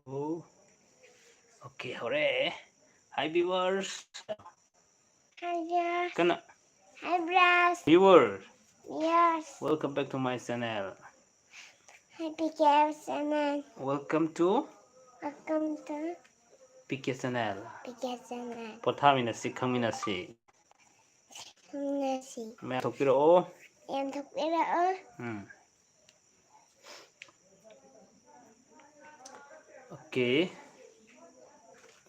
Oh, okay, hore. Hi viewers. Hi, Kana hi, Brass. viewers. Yes. Welcome back to my channel. Hi, PK channel. Welcome to Welcome to PK channel. PK channel. Pothaminasi KHANGMINASI. KHANGMINASI. May tokpiro. Em thuộc biết rõ. Okay.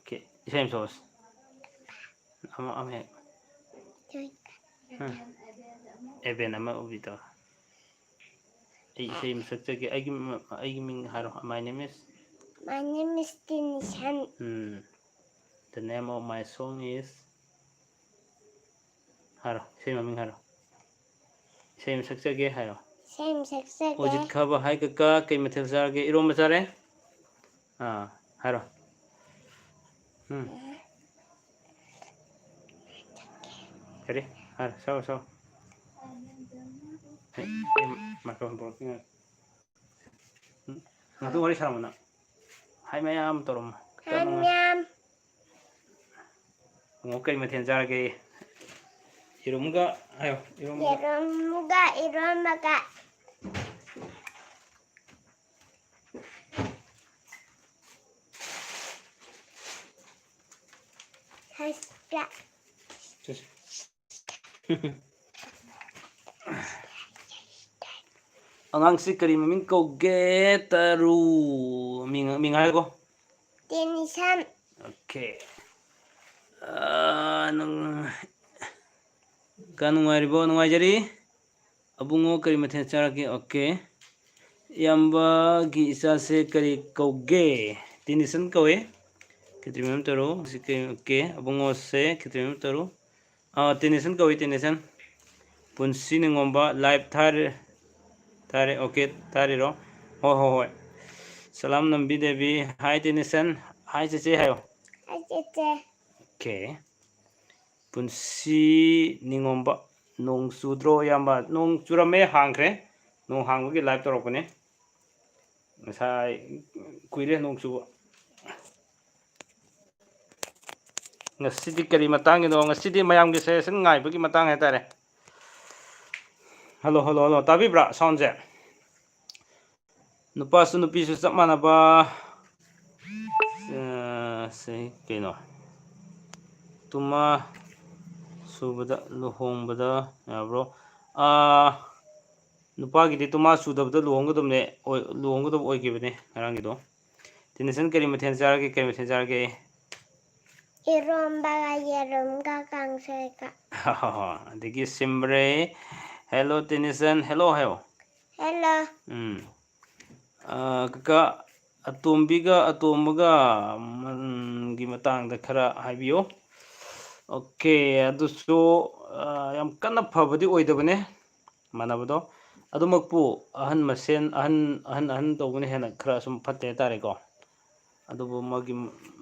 Okay. Same sauce. I'm here. Thôi. Even I'm ubi to. Same structure. I my name is. My name is Tinishan. The name of my song is. Haro. Same maming haro. Same structure ge haro. Xem sạch sạch Ojit khaba hai kaka kay mathil sarge irom masare. Haro. Ready? Haro. So. Microphone broken. Ngatu wari sarmana. Hai mayam torom. Hai ma'am. Kay mathil sarge. Irom ga ayo. Irom maga. Hai stra. Angang si kari maming kauge taru ming hai ko. Tinishan. Okay. Nung kanung maribo nung ajari abungo kari mathil sarge. Okay. Yamba gi isa se kari kauge tinisan kawe kitrimem taru sike okay abungo se kitrimem taru tinisan kawe tinisan punsi ningomba live tare okay tare ro ho salam nambi devi hi tinisan hi cheche hayo Hai tete. okay punsi ningomba nong sudro yamba nong churame hangkre nong hangbugi live torokone Ngasai kuire nong chuba Ngasidi kari matang ino ngasidi mayam gi session ngai bagi matang hatare hello tabibra sound je nupa su nupi su chap manaba sei keno tuma subada luhongbada yabro nupa gidi tuma sudabda luhonggadumne luhonggadum oigibane ngaranggido tinisan kari mathen jarage Irom baga yerom ga kangsoy ka. Digi simbre hello tinisan hello hayo Hello. Kaka atombiga atomaga gi matangda khara haibiyo okay adusu yam kana phabadi oidabane manabado adumakpu ahan masen ahan tawbane hena khara sum phatte tare ko adubu magi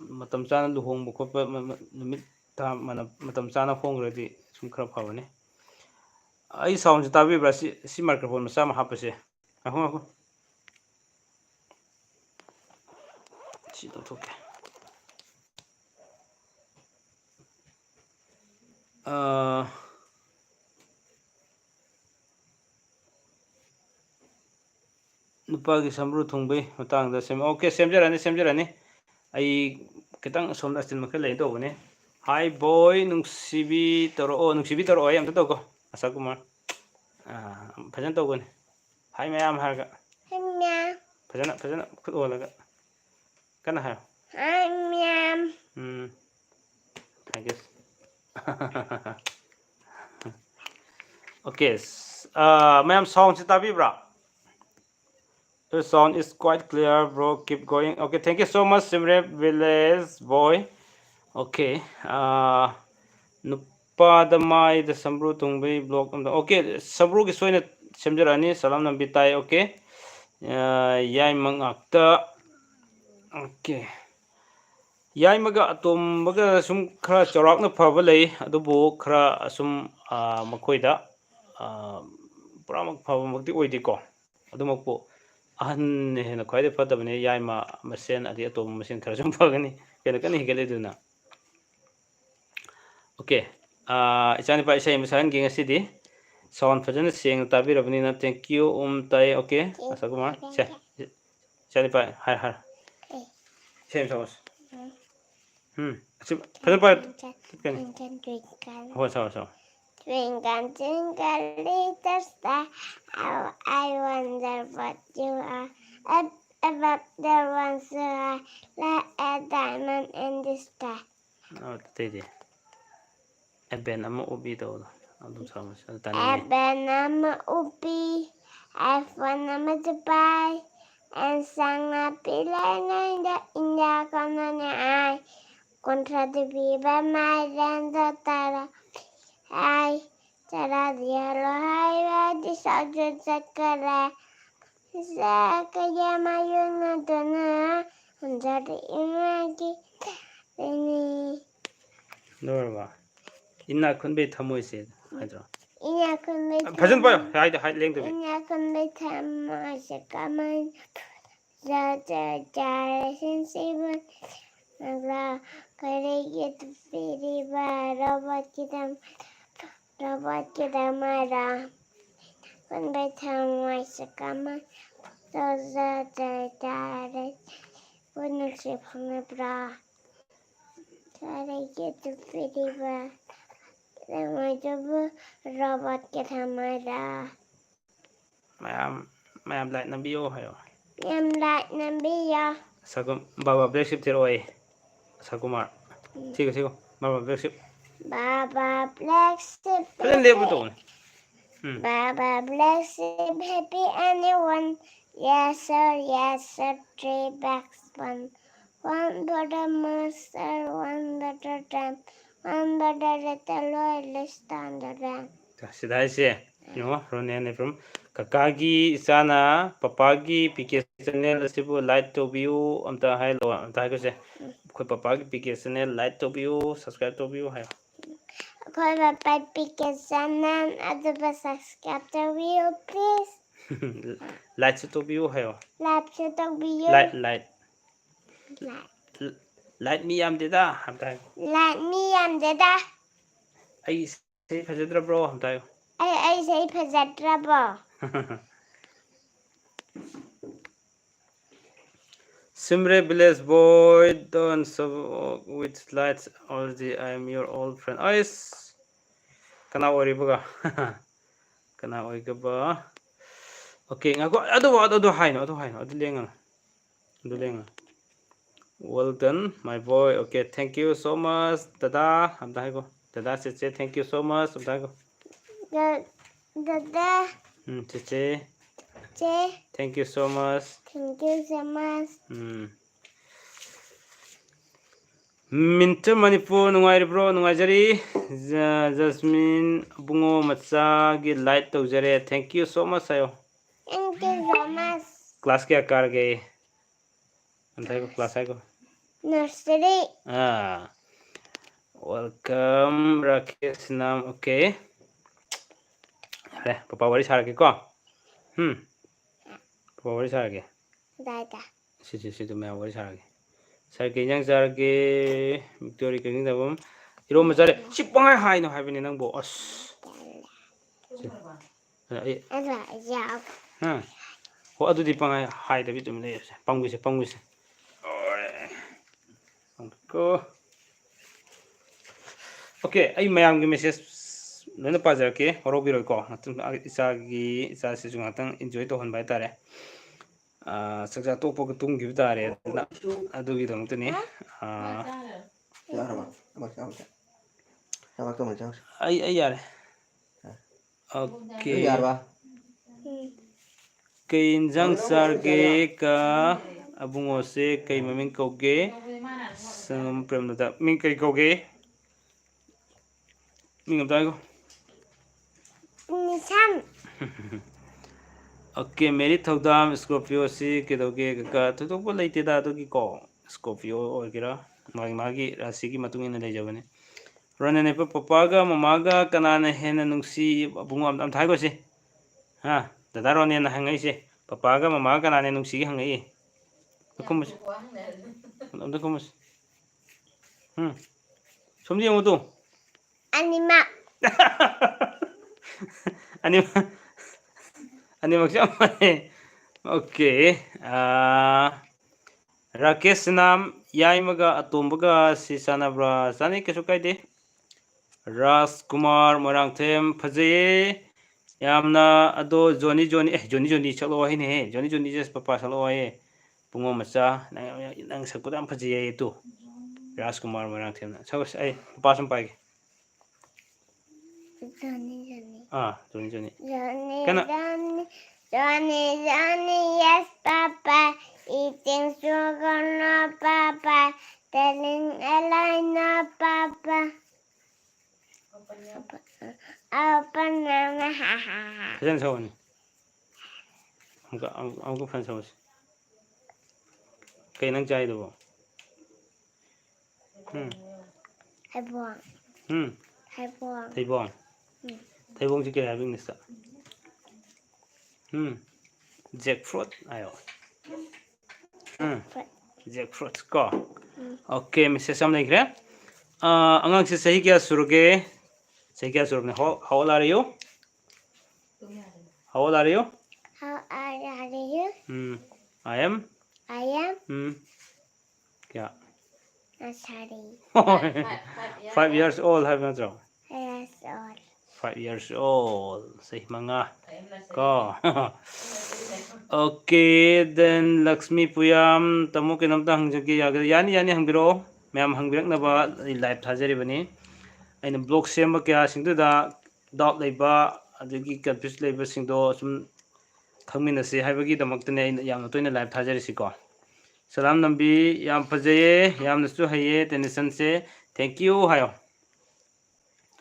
matam chana luhongbu khoppa numit ta matam chana hongradi sum khara phabane ai sound tabibra si microphone macha ma hapase ako si to thoke nupagi samru thungbai matangda sem okay semjarani ai kitang somda stil makhe lei do bane hi boy nungsibi toro ai amta to ko asa kumar phajan to gone hi mayam harga Hi ma'am. phajana khut olaga kana ha Hi ma'am. I guess okay mayam sound tabi bra the sound is quite clear bro keep going okay thank you so much Simre village boy okay nupada mai the sambru tungbai block okay sambru gi soina semjarani salam nambi tai okay yai mangakta okay yai maga atom baga sum khara chorak na phaba lei adubu khara sum makoida pura mak phaba makti oidi ko adumakpo ꯑꯍꯟꯅ ꯍꯦꯟꯅ ꯈ꯭ꯋꯥꯏꯗꯩ ꯐꯠꯇꯕꯅꯦ ꯌꯥꯏꯃ ꯃꯁꯦꯟ ꯑꯗꯩ ꯑꯇꯣꯝꯕ ꯃꯁꯦꯟ ꯈꯔ ꯁꯨꯝ ꯐꯒꯅꯤ ꯀꯩꯅꯣ ꯀꯟꯅ ꯍꯦꯟꯒꯠꯂꯤꯗꯨꯅ ꯑꯣꯀꯦ ꯏꯆꯥꯅꯤꯄꯥ ꯏꯁꯩ ꯑꯃ ꯁꯛꯍꯟꯒꯦ ꯉꯁꯤꯗꯤ ꯁꯥꯎꯟ ꯐꯖꯅ ꯁꯦꯡꯅ ꯇꯥꯕꯤꯔꯕꯅꯤꯅ ꯊꯦꯡꯛ ꯌꯨ ꯇꯥꯏ ꯑꯣꯀꯦ ꯑꯁꯥ ꯀꯨꯃꯥꯔ ꯁꯦ ꯏꯆꯥꯅꯤꯄꯥ ꯍꯥꯏ ꯏꯁꯩ ꯑꯃ ꯁꯛꯑꯣꯁꯦꯐꯖꯅ ꯄꯥꯏ ꯍꯣꯏ ꯁꯛꯑꯣ Twinkle, twinkle, little star, how I wonder what you are. Up above there one so high, like a diamond in the sky. ꯑꯇꯩꯗꯤ ꯑꯦꯕꯦꯟ ꯑꯃ ꯎꯕꯤ ꯇꯧꯕꯗꯣ ꯑꯗꯨꯝ ꯁꯛꯑꯣꯁꯦ ꯑꯗꯨ ꯇꯥꯅꯤꯡꯉꯦ Eben nama upi, iPhone nama cepai, and sang pilihnya indah kononnya ai, kontra di biba mai dan tara, ai, cara dia lo hai di sajud sekere, sekaya mayun nadona, menjadi imagi ini. ꯂꯣꯏꯔꯕ ꯏꯅꯥꯛ ꯈꯨꯟꯕꯩ ꯊꯝꯃꯣꯏꯁꯦ ꯍꯥꯏꯗ꯭ꯔꯣ Ini akan ꯐꯖꯅ ꯄꯥꯏꯌꯣ ꯍꯥꯏ ꯂꯦꯡꯗꯕꯤ ini akan bertemu sekaman Jaya sensibun Nagla Karigit Piriba Robot kita marah Akan bertemu sekaman Jaya Punuk Sipangabra Karigit Piriba Robot kita marah ꯃꯌꯥꯝ light ꯅꯝꯕꯤꯌꯣ ꯍꯥꯏꯌꯣ Yang like Nabiya ꯁꯒꯨꯝ ꯕꯥꯕꯥ black shift ꯊꯤꯔꯛꯑꯣ ꯁꯀꯨꯃꯥꯔ ꯊꯤꯒꯣ baba black sheep Baba Black Sheep ꯐꯖꯅ ꯂꯦꯞꯄ ꯇꯧꯕꯅꯦ Baba Black Sheep happy anyone Yes sir 3 bags one butter monster one butter time one butter little less than the ram ꯁꯤꯗ ꯍꯥꯏꯁꯦ ꯌꯦꯡꯉꯣ Ronen from ꯀꯀꯥꯒꯤ ꯏꯆꯥꯅ ꯄꯄꯥꯒꯤ ꯄꯤꯀꯦ channel ꯑꯁꯤꯕꯨ like ꯇꯧꯕꯤꯌꯨ ꯑꯝꯇ ꯍꯥꯏꯂꯣ ꯑꯝꯇ ꯍꯥꯏꯒꯣꯁꯦ ꯑꯩꯈꯣꯏ ꯄꯄꯥꯒꯤ ꯄꯤꯀꯦ ꯆꯦꯅꯦꯜ ꯂꯥꯏꯛ ꯇꯧꯕꯤꯌꯨ ꯁꯕꯁꯀ꯭ꯔꯥꯏꯕ ꯇꯧꯕꯤꯌꯨ ꯍꯥꯏꯌꯣ ꯑꯩꯈꯣꯏ ꯄꯄꯥ ꯄꯤꯀꯦ ꯆꯦꯅꯦꯜ ꯑꯗꯨꯒ ꯁꯕꯁꯀ꯭ꯔꯥꯏꯕ ꯇꯧꯕꯤꯌꯨ ꯄ꯭ꯂꯤꯖ ꯂꯥꯏꯛꯁꯨ ꯇꯧꯕꯤꯌꯨ ꯍꯥꯏꯌꯣ ꯂꯥꯏꯛꯁꯨ ꯇꯧꯕꯤꯌꯨ ꯂꯥꯏꯠ ꯃꯤ ꯌꯥꯝꯗꯦꯗ ꯑꯝꯇ ꯍꯥꯏꯌꯣ ꯂꯥꯏꯛ ꯃꯤ ꯌꯥꯝꯗꯦꯗ ꯑꯩ ꯏꯁꯩ ꯐꯖꯗ꯭ꯔꯕ꯭ꯔꯣ ꯑꯝꯇ ꯍꯥꯏꯌꯣ ꯑꯩ ꯏꯁꯩ ꯐꯖꯗ꯭ꯔꯕꯣ Simre village boy don't so with lights already I am your old friend ꯑꯩꯁ ꯀꯅꯥ ꯑꯣꯏꯔꯤꯕꯒ ꯀꯅꯥ ꯑꯣꯏꯒꯕ ꯑꯣꯀꯦ ꯉꯥꯏꯈꯣ ꯑꯗꯨ ꯍꯥꯏꯅꯣ ꯑꯗꯨ ꯂꯦꯡꯉꯣ well done my boy okay thank you so much dada ꯑꯝꯇ ꯍꯥꯏꯒꯣ dada ꯆꯦꯆꯦ thank you so much ꯑꯝꯇ ꯍꯥꯏꯒꯣ dada ꯆꯦꯆꯦ thank you so much ꯃꯤꯟꯇꯔ Manipur ꯅꯨꯡꯉꯥꯏꯔꯤꯕ꯭ꯔꯣ ꯅꯨꯡꯉꯥꯏꯖꯔꯤ ꯖꯁꯃꯤꯟ ꯑꯕꯨꯡꯉꯣ ꯃꯆꯥꯒꯤ ꯂꯥꯏꯠ ꯇꯧꯖꯔꯦ ꯊꯦꯡꯛ ꯌꯨ ꯁꯣ ꯃꯆ ꯍꯥꯏꯌꯣ ꯀ꯭ꯂꯥꯁ ꯀꯌꯥ ꯀꯥꯔꯒꯦ ꯑꯝꯇ ꯍꯥꯏꯒꯣ ꯀ꯭ꯂꯥꯁ ꯍꯥꯏꯒꯣ nursery welcome Rakeshnam okay ꯌꯥꯔꯦ ꯄꯄꯥ ꯋꯥꯔꯤ ꯁꯥꯔꯒꯦꯀꯣ ꯄꯄꯥ ꯋꯥꯔꯤ ꯁꯥꯔꯒꯦ ꯁꯤꯗ ꯃꯌꯥꯝ ꯋꯥꯔꯤ ꯁꯥꯔꯒꯦ ꯁꯥꯔ ꯀꯩ ꯏꯟꯖꯥꯡ ꯆꯥꯔꯒꯦ ꯚꯤꯛꯇꯣꯔꯤ ꯀꯛꯆꯤꯡꯗꯕꯝ ꯏꯔꯣꯝꯕ ꯆꯥꯔꯦ ꯁꯤ ꯄꯪꯍꯥꯏ ꯍꯥꯏꯅꯣ ꯍꯥꯏꯕꯅꯤ ꯅꯪꯕꯨ ꯑꯁ ꯍꯣ ꯑꯗꯨꯗꯤ ꯄꯪꯍꯥꯏ ꯍꯥꯏꯗꯕꯤ ꯑꯗꯨꯝ ꯂꯩꯔꯁꯦ ꯄꯪꯒꯤꯁꯦ ꯑꯣꯀꯦ ꯑꯩ ꯃꯌꯥꯝꯒꯤ ꯃꯦꯁꯦꯖ ꯂꯣꯏꯅ ꯄꯥꯖꯔꯛꯀꯦ ꯋꯥꯔꯧꯕꯤꯔꯣꯏꯀꯣ ꯏꯆꯥꯁꯤꯁꯨ ꯉꯥꯛꯇꯪ ꯏꯟꯖꯣꯏ ꯇꯧꯍꯟꯕ ꯍꯥꯏꯇꯥꯔꯦ ꯆꯥꯛꯆꯥ ꯇꯣꯛꯄꯒ ꯇꯨꯝꯈꯤꯕ ꯇꯥꯔꯦ ꯑꯗꯨꯅ ꯑꯗꯨꯒꯤꯗꯃꯛꯇꯅꯤ ꯑꯩ ꯌꯥꯔꯦ ꯑꯣꯀꯦ ꯀꯩ ꯏꯟꯖꯥꯡ ꯆꯥꯔꯒꯦ ꯑꯕꯨꯡꯉꯣꯁꯦ ꯀꯩ ꯃꯃꯤꯡ ꯀꯧꯒꯦ ꯁꯪꯒꯝ ꯄ꯭ꯔꯦꯝꯂꯗ ꯃꯤꯡ ꯀꯔꯤ ꯀꯧꯒꯦ ꯃꯤꯡ ꯑꯝꯇ ꯍꯥꯏꯈꯣ ꯑꯣꯀꯦ ꯃꯦꯔꯤ ꯊꯧꯗꯥꯝ ꯏꯁꯀꯣꯔꯄꯤꯌꯣꯁꯤ ꯀꯩꯗꯧꯒꯦ ꯀꯀꯥ ꯊꯣꯏꯗꯣꯛꯄ ꯂꯩꯇꯦꯗ ꯑꯗꯨꯒꯤꯀꯣ ꯏꯁꯀꯣꯔꯄꯤꯌꯣ ꯑꯣꯏꯒꯦꯔꯥ ꯃꯥꯒꯤ ꯔꯥꯁꯤꯒꯤ ꯃꯇꯨꯡ ꯏꯟꯅ ꯂꯩꯖꯕꯅꯤ ꯔꯣꯅꯦꯅꯦꯄ ꯄꯄꯥꯒ ꯃꯃꯥꯒ ꯀꯅꯥꯅ ꯍꯦꯟꯅ ꯅꯨꯡꯁꯤ ꯑꯕꯨꯡꯉꯣ ꯑꯝꯇ ꯍꯥꯏꯈꯣꯁꯤ ꯗꯗꯥ ꯔꯣꯅꯦꯟꯅ ꯍꯪꯉꯛꯏꯁꯦ Papaga mama kanane nungsi hangai. Kumus. Amda kumus. Somji yang itu. Anima. Anima siapa? Oke. Rakesh nam yaimaga atombaga si sanabra sani kesukai de. Ras Kumar Morangthem Faje yamna ado Johnny chalo hai ne Johnny just papa chalo hai pungo macha nang sakudam faje itu Ras Kumar Morangthem na sabas ai papa sam pai Johnny Johnny, yes, Papa. Eating sugar, no, Papa. Telling a lie, no, Papa. Open, ha ha ha. Fajan sawan. Angka fan sawas. Kay nang jai do. Hai buang. Hai buang. Sih kaya having nista. Jackfruit ayo. Jackfruit ko. Oke, Mrs. Sam lagi kira. Angang si sahi kya surge. Sahi kya surge. How old are you? How old are you? How old are you? I am. Kya? Sorry. 5 years old have not wrong. 5 years old. 5 years old. Say mga. Ko. Okay, then Lakshmi Puyam tamu kinamta hangjagi yani hangbiro. Mayam hangbirak na ba live thajari bani. Aina blog sema kya singdu da doubt leiba adagi confuse leiba singdo sum khangminasi haibagi damaktane yam toina live thajari siko. Salam nambi yam fajaye yam nasu haye tension se thank you hayo.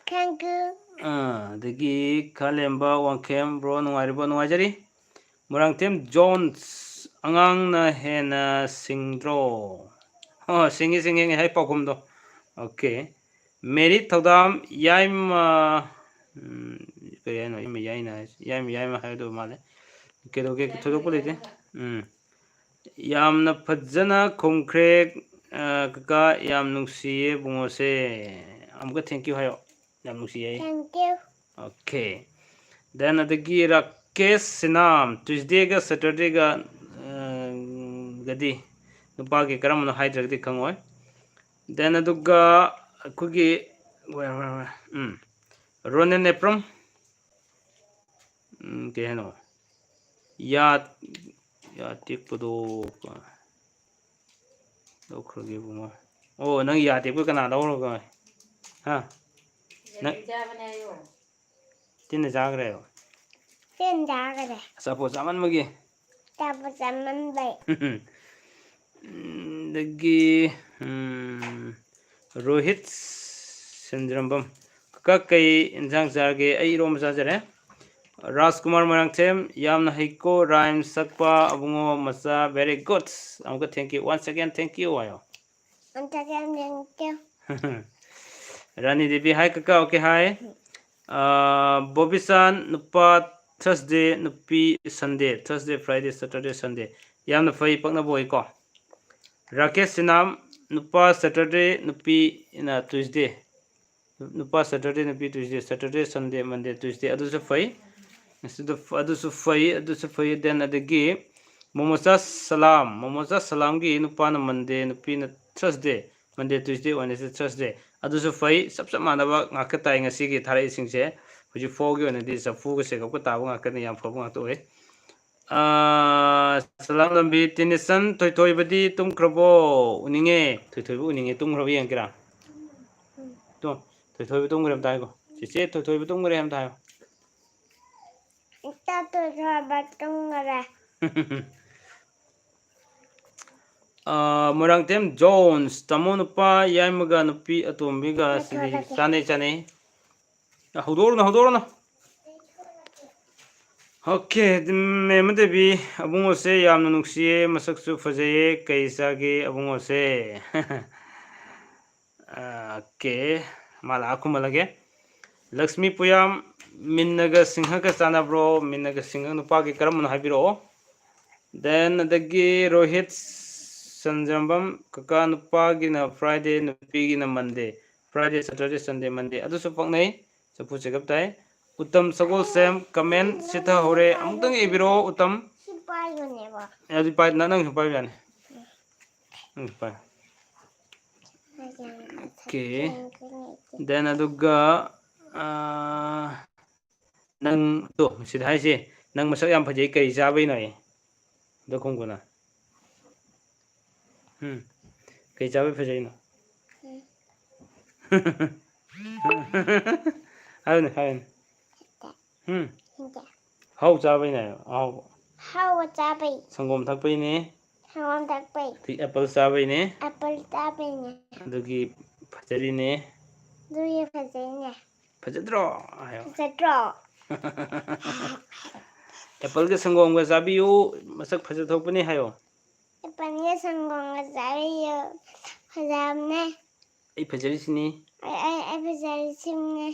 Thank you. Dagi kalemba wangkem bro nuajari. Morangthem Jones angang na hena singdro. Singi hai pakum do. Okay. Merit thodam yaim kaya no yaim hai do male. Kedoge thodo polite. Yam na phajana khomkrek kaka yam nungsiye bungose. Amga thank you hayo. Yam nungsiye. Thank you. Okay. Then adagi Rakesh Sinam Tuesday ga Saturday ga gadi nupa ke karam no hide ragdi khangoi. Then aduga kugi where Ronen Nepram ke hano ya tikpudo do khrogi bungo. Oh nang ya tikpu kana daw ga ha nang tin ja gre Xin chào các bạn. Sapo zaman magi. Chào zaman vậy. Dagi Rohit Sandrambam kakai injang jarge ai rom jare. Ras Kumar Morangthem yamna haiko rhyme sakpa abungo masa very good. Amka thank you once again, thank you ayo. Once again, thank you. Rani Devi hi kaka okay hi. Bobisan nupa Thursday nupi Sunday Thursday Friday Saturday Sunday yamna fai pakna boy ko. Rakesh Sinam nupa Saturday nupi ina Tuesday nupa Saturday nupi Tuesday Saturday Sunday Monday Tuesday adusu fai adusu fai then adagi Momosa Salam gi nupa na Monday nupi na Thursday Monday Tuesday Wednesday Thursday adusu fai sab manaba ngakatai ngasi gi thara isingse huji fogi ona di sa fu se ko ta ba ngakani yam fobu ngak to salam lambi tinisan toy badi tum krobo uninge toy uninge tum krobo yang kira to toy tum gram tai ko che toy tum gram tai Ta toy batung gara. Morangthem Jones tamonupa yaimaga nupi atombiga chane hodorna Okay, memedebi abungose yamna nungsiye masaksu fajaye kaisage abungose. Okay, mala akumalage. Lakshmi Puyam minnaga singha ka chana bro minnaga singha nupa ke karam na habiro. then adagi Rohit Sanjambam kaka nupagina Friday nupigina Monday Friday Saturday Sunday Monday adusu paknai sapu chegap tai Uttam Sagol Sam comment sita hore amutang ibiro Uttam adi pai nanang pai yan pai okay then aduga nang to sida haise nang masak yam phajai kai chabai nai do khonguna kai chabai phajai no haun haun hau chabai nai hau chabai sangom thakpai ne sangom thakpai ti apple chabai ne apple chabai ne adugi phajari ne duye phajai ne phajadro ayo phajadro apple ga sangom ga chabiyu masak phajat thokpani hayo apple ga sangom ga chabiyu phajamne ai phajari sini ai phajari simne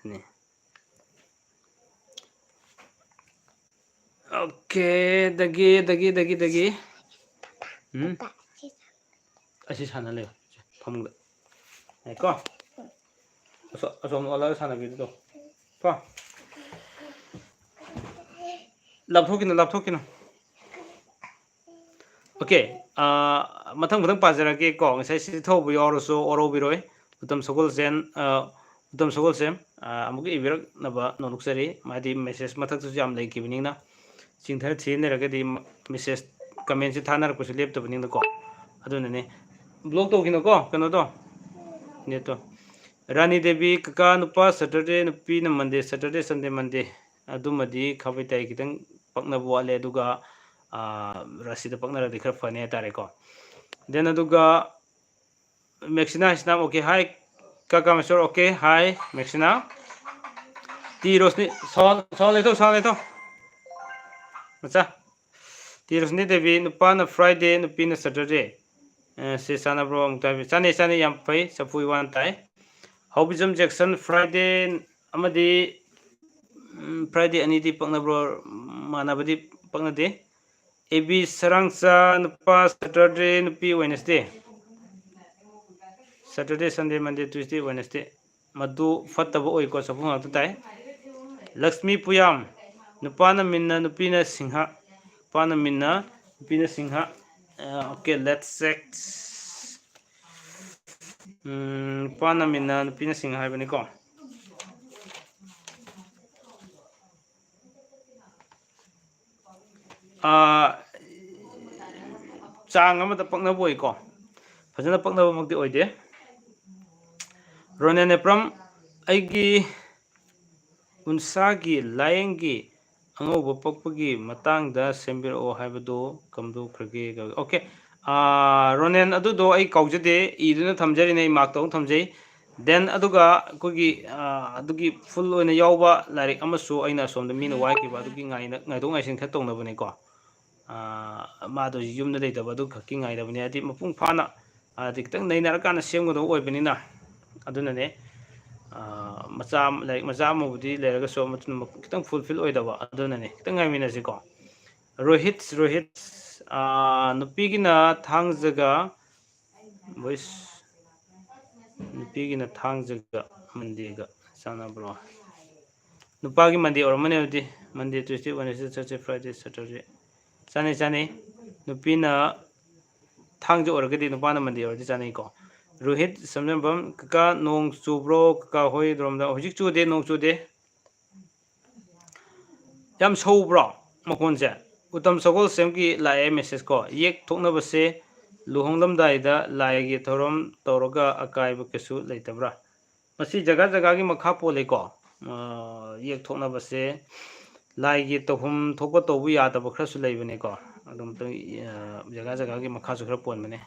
ne okay dagi asi sana le phamda ai ko asom ala sana bi to pa lapthokina okay mathang pajara ke ko ngai si thobu yorosu oro biroi Uttam Sagol Sem amugi ibirak naba nonuksari madi message mathak su jam lai kibinina chingthar thine ragadi message comment si thanar ko lep to bining ko aduna ne blog to kino ko kano to ne to Rani Devi kaka nupa Saturday nupi na Monday Saturday Sunday Monday adumadi khabai tai kitang pakna wale aduga rasida pakna radi khar fane tare ko then aduga Maxina isnam okay hi kaka masur okay hi Maxina ti rosni sol leto macha ti rosni Devi nupa na Friday nupi na Saturday se sana bro mutabi chane yam pai sapui wan tai Hobism Jackson Friday amadi Friday ani di pakna bro manabadi pakna de AB Sarangsa nupa Saturday nupi Wednesday Saturday Sunday Monday Tuesday Wednesday madu fattaba oi ko sapu ngak tai Lakshmi Puyam nupana minna nupina singha pana minna nupina singha okay let's check pana minna nupina singha haibani ko chang amata paknaba oi ko fajana paknaba makti oide Ronen Epram aigi unsagi layengi angoba pakpagi matangda sembiro haibado kamdu khage okay Ronen adudo ai kaujade iduna thamjari nei mark thamjai then aduga kogi adugi full oina yawba larik amasu aina somda mina waikiba adugi ngaidong ngaisin kha tongnabane ko mado yumda leitaba adu khaki ngaidabane adi mapung phana adi kitang nainarkana semgado oibanina adunane macha like macha amubudi leraga so matun kitang fulfill oidaba adunane kitang ngaiminasi ko Rohit nupigina thangjaga voice nupigina thangjaga mandiga sana bro nupagi mandi or mane odi Monday Tuesday Wednesday Thursday Friday Saturday chane nupina thangja oragadi nupana mandi ordi chane ko Rohit Samjambam kaka nong chubro kaka hoi dromda hojik chude nong chude yam sobro makonse Uttam Sagol Semki lae message ko yek thoknabase luhonglamdaida laegi thorom toroga akaiba kesu leitabra masi jaga gi makha pole ko yek thoknabase laigi tohum thokpa tobu yadaba khrasu leibane ko adum jaga gi makha su khra ponbane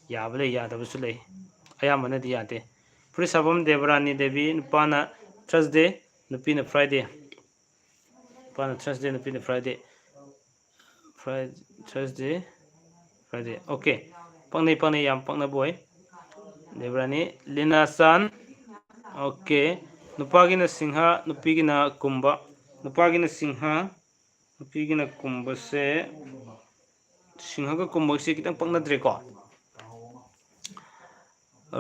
yabale yadaba su lei ayamana di yate Purisabam Devrani Devi nupana Thursday nupina Friday pana Thursday nupina Friday okay pangnai yam pangna boy Devrani Lina San okay nupagina Singha nupigina Kumba nupagina Singha ꯅꯨꯄꯤꯒꯤꯅ ꯀꯨꯝꯕꯁꯦ ꯁꯤꯡꯍꯒ ꯀꯨꯝꯕꯁꯦ ꯈꯤꯇꯪ ꯄꯛꯅꯗ꯭ꯔꯦꯀꯣ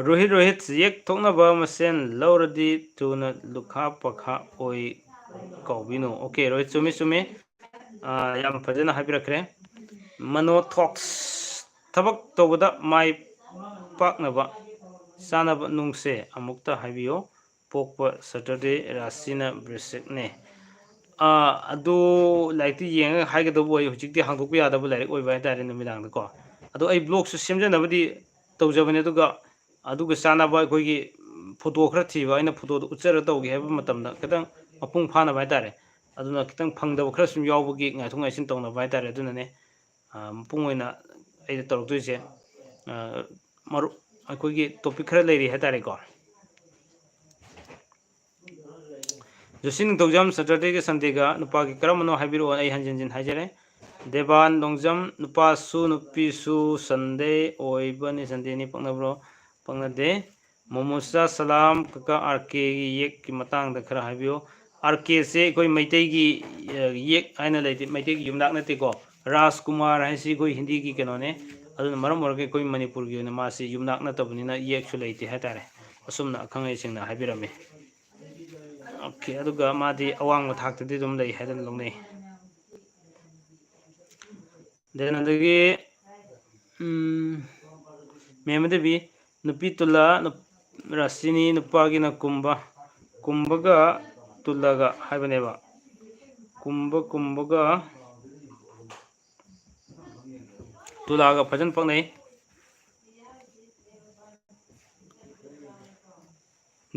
ꯔꯣꯍꯤꯠ ꯌꯦꯛ ꯊꯣꯛꯅꯕ ꯃꯁꯦꯟ ꯂꯧꯔꯗꯤ ꯊꯨꯅ ꯂꯨꯈꯥ ꯄꯈꯥ ꯑꯣꯏ ꯀꯧꯕꯤꯅꯨ okay Rohit ꯆꯨꯝꯃꯤ ꯌꯥꯝ ꯐꯖꯅ ꯍꯥꯏꯕꯤꯔꯛꯈ꯭ꯔꯦ ꯃꯅꯣꯊꯣꯛꯁ ꯊꯕꯛ ꯇꯧꯕꯗ ꯃꯥꯏ ꯄꯥꯛꯅꯕ ꯆꯥꯅꯕ ꯅꯨꯡꯁꯦ ꯑꯃꯨꯛꯇ ꯍꯥꯏꯕꯤꯌꯣ ꯄꯣꯛꯄ ꯁꯦꯇꯔꯗꯦ ꯔꯥꯁꯤꯅ ꯕ꯭ꯔꯤꯁꯤꯛꯅꯦ ꯑꯗꯨ ꯂꯥꯏꯔꯤꯛꯇꯤ ꯌꯦꯡꯉꯒ ꯍꯥꯏꯒꯗꯧꯕ ꯑꯣꯏ ꯍꯧꯖꯤꯛꯇꯤ ꯍꯥꯡꯗꯣꯛꯄ ꯌꯥꯗꯕ ꯂꯥꯏꯔꯤꯛ ꯑꯣꯏꯕ ꯍꯥꯏꯇꯥꯔꯦ ꯅꯨꯃꯤꯗꯥꯡꯗꯀꯣ ꯑꯗꯣ ꯑꯩ ꯕ꯭ꯂꯣꯛꯁꯨ ꯁꯦꯝꯖꯅꯕꯗꯤ ꯇꯧꯖꯕꯅꯦ ꯑꯗꯨꯒ ꯆꯥꯅꯕ ꯑꯩꯈꯣꯏꯒꯤ ꯐꯣꯇꯣ ꯈꯔ ꯊꯤꯕ ꯑꯩꯅ ꯐꯣꯇꯣꯗꯣ ꯎꯠꯆꯔ ꯇꯧꯒꯦ ꯍꯥꯏꯕ ꯃꯇꯝꯗ ꯈꯤꯇꯪ ꯃꯄꯨꯡ ꯐꯥꯅꯕ ꯍꯥꯏꯇꯥꯔꯦ ꯑꯗꯨꯅ ꯈꯤꯇꯪ ꯐꯪꯗꯕ ꯈꯔ ꯁꯨꯝ ꯌꯥꯎꯕꯒꯤ ꯉꯥꯏꯊꯣꯛ ꯉꯥꯏꯁꯤꯟ ꯇꯧꯅꯕ ꯍꯥꯏꯇꯥꯔꯦ ꯑꯗꯨꯅꯅꯦ ꯃꯄꯨꯡ ꯑꯣꯏꯅ ꯑꯩꯅ ꯇꯧꯔꯛꯇꯣꯏꯁꯦ ꯃꯔꯨꯞ ꯑꯩꯈꯣꯏꯒꯤ ꯇꯣꯄꯤꯛ ꯈꯔ ꯂꯩꯔꯤ ꯍꯥꯏꯇꯥꯔꯦꯀꯣ ꯖꯣꯁꯤ ꯅꯤꯡꯊꯧꯖꯝ ꯁꯦꯇꯔꯗꯦꯒ ꯁꯟꯗꯦꯒ ꯅꯨꯄꯥꯒꯤ ꯀꯔꯝꯕꯅꯣ ꯍꯥꯏꯕꯤꯔꯛꯑꯣ ꯑꯩ ꯍꯟꯖꯤꯟ ꯍꯟꯖꯤꯟ ꯍꯥꯏꯖꯔꯦ ꯗꯦꯕꯥꯟ ꯅꯣꯡꯖꯝ ꯅꯨꯄꯥꯁꯨ ꯅꯨꯄꯤꯁꯨ ꯁꯟꯗꯦ ꯑꯣꯏꯕꯅꯤ ꯁꯟꯗꯦꯅꯤ ꯄꯛꯅꯕ꯭ꯔꯣ ꯄꯛꯅꯗꯦ ꯃꯣꯃꯣꯆꯥ ꯁꯂꯥꯝ ꯀꯀꯥ ꯑꯥꯔ ꯀꯦꯒꯤ ꯌꯦꯛꯀꯤ ꯃꯇꯥꯡꯗ ꯈꯔ ꯍꯥꯏꯕꯤꯌꯨ ꯑꯥꯔ ꯀꯦꯁꯦ ꯑꯩꯈꯣꯏ ꯃꯩꯇꯩꯒꯤ ꯌꯦꯛ ꯍꯥꯏꯅ ꯂꯩꯇꯦ ꯃꯩꯇꯩꯒꯤ ꯌꯨꯝꯅꯥꯛ ꯅꯠꯇꯦꯀꯣ ꯔꯥꯖ ꯀꯨꯃꯥꯔ ꯍꯥꯏꯁꯤ ꯑꯩꯈꯣꯏ ꯍꯤꯟꯗꯤꯒꯤ ꯀꯩꯅꯣꯅꯦ ꯑꯗꯨꯅ ꯃꯔꯝ ꯑꯣꯏꯔꯒ ꯑꯩꯈꯣꯏ ꯃꯅꯤꯄꯨꯔꯒꯤ ꯑꯣꯏꯅ ꯃꯥꯁꯤ ꯌꯨꯝꯅꯥꯛ ꯅꯠꯇꯕꯅꯤꯅ ꯌꯦꯛꯁꯨ ꯂꯩꯇꯦ ꯍꯥꯏꯇꯥꯔꯦ ꯑꯁꯨꯝꯅ ꯑꯈꯪ ꯑꯍꯩꯁꯤꯡꯅ ꯍꯥꯏꯕꯤꯔꯝꯃꯤ ꯑꯣꯀꯦ ꯑꯗꯨꯒ ꯃꯥꯗꯤ ꯑꯋꯥꯡꯕ ꯊꯥꯛꯇꯗꯤ ꯑꯗꯨꯝ ꯂꯩ ꯍꯥꯏꯗꯅ ꯂꯧꯅꯩ ꯗꯦꯟ ꯑꯗꯒꯤ ꯃꯦꯝꯃꯗꯕꯤ ꯅꯨꯄꯤ ꯇꯨꯜꯂꯥ ꯔꯥꯁꯤꯅꯤ ꯅꯨꯄꯥꯒꯤꯅ ꯀꯨꯝꯕꯒ ꯇꯨꯜꯂꯒ ꯍꯥꯏꯕꯅꯦꯕ ꯀꯨꯝꯕꯒ ꯇꯨꯂꯥꯒ ꯐꯖꯅ ꯄꯛꯅꯩ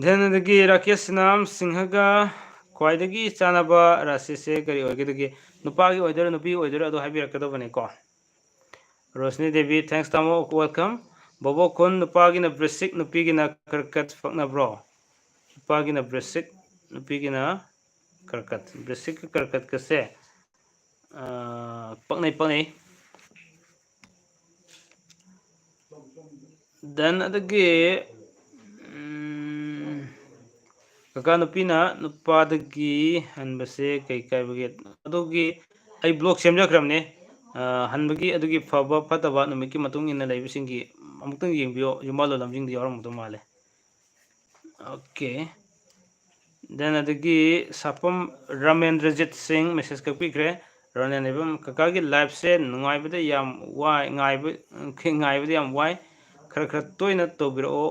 ꯗꯦꯟ ꯑꯗꯒꯤ ꯔꯥꯀꯦꯁꯅꯥ ꯁꯤꯡꯍꯒ ꯈ꯭ꯋꯥꯏꯗꯒꯤ ꯆꯥꯟꯅꯕ ꯔꯥꯁꯤꯁꯦ ꯀꯔꯤ ꯑꯣꯏꯒꯗꯒꯦ ꯅꯨꯄꯥꯒꯤ ꯑꯣꯏꯗꯣꯏꯔꯥ ꯅꯨꯄꯤ ꯑꯣꯏꯗꯣꯏꯔꯥ ꯑꯗꯨ ꯍꯥꯏꯕꯤꯔꯛꯀꯗꯕꯅꯤꯀꯣ ꯔꯣꯁꯅꯤ ꯗꯦꯕꯤ ꯊꯦꯡꯛꯁ ꯇꯥꯃꯣ ꯋꯦꯜꯀꯝ ꯕꯣꯕꯣꯛ ꯈꯨꯟ ꯅꯨꯄꯥꯒꯤꯅ ꯕ꯭ꯔꯤꯁꯤꯛ ꯅꯨꯄꯤꯒꯤꯅ ꯀꯔꯀꯠ ꯄꯛꯅꯕ꯭ꯔꯣ ꯅꯨꯄꯥꯒꯤꯅ ꯕ꯭ꯔꯤꯁꯤꯛ ꯅꯨꯄꯤꯒꯤꯅ ꯀꯔꯀꯠ ꯕ꯭ꯔꯤꯁꯤꯛꯀ ꯀꯔꯀꯠꯀꯁꯦ ꯄꯛꯅꯩ ꯗꯦꯟ ꯑꯗꯒꯤ ꯀꯀꯥ ꯅꯨꯄꯤꯅ ꯅꯨꯄꯥꯗꯒꯤ ꯍꯟꯕꯁꯦ ꯀꯩ ꯀꯥꯏꯕꯒꯦ ꯑꯗꯨꯒꯤ ꯑꯩ ꯕ꯭ꯂꯣꯛ ꯁꯦꯝꯖꯈ꯭ꯔꯕꯅꯦ ꯍꯟꯕꯒꯤ ꯑꯗꯨꯒꯤ ꯐꯕ ꯐꯠꯇꯕ ꯅꯨꯃꯤꯠꯀꯤ ꯃꯇꯨꯡ ꯏꯟꯅ ꯂꯩꯕꯁꯤꯡꯒꯤ ꯑꯃꯨꯛꯇꯪ ꯌꯦꯡꯕꯤꯌꯣ ꯌꯨꯝꯕꯥꯜ ꯂꯝꯖꯤꯡꯗ ꯌꯥꯎꯔꯝꯒꯗꯧ ꯃꯥꯜꯂꯦ ꯑꯣꯀꯦ ꯗꯦꯟ ꯑꯗꯒꯤ ꯁꯥꯄꯝ ꯔꯥꯃꯦꯟꯗ꯭ꯔꯖꯤꯠ ꯁꯤꯡ ꯃꯦꯁꯦꯖ ꯀꯛꯄꯤꯈ꯭ꯔꯦ ꯔꯣꯅꯦꯟ ꯀꯀꯥꯒꯤ ꯂꯥꯏꯐꯁꯦ ꯅꯨꯡꯉꯥꯏꯕꯗ ꯌꯥꯝ ꯋꯥꯏ ꯉꯥꯏꯕꯗ ꯌꯥꯝ ꯋꯥꯏ ꯈꯔ ꯇꯣꯏꯅ ꯇꯧꯕꯤꯔꯛꯑꯣ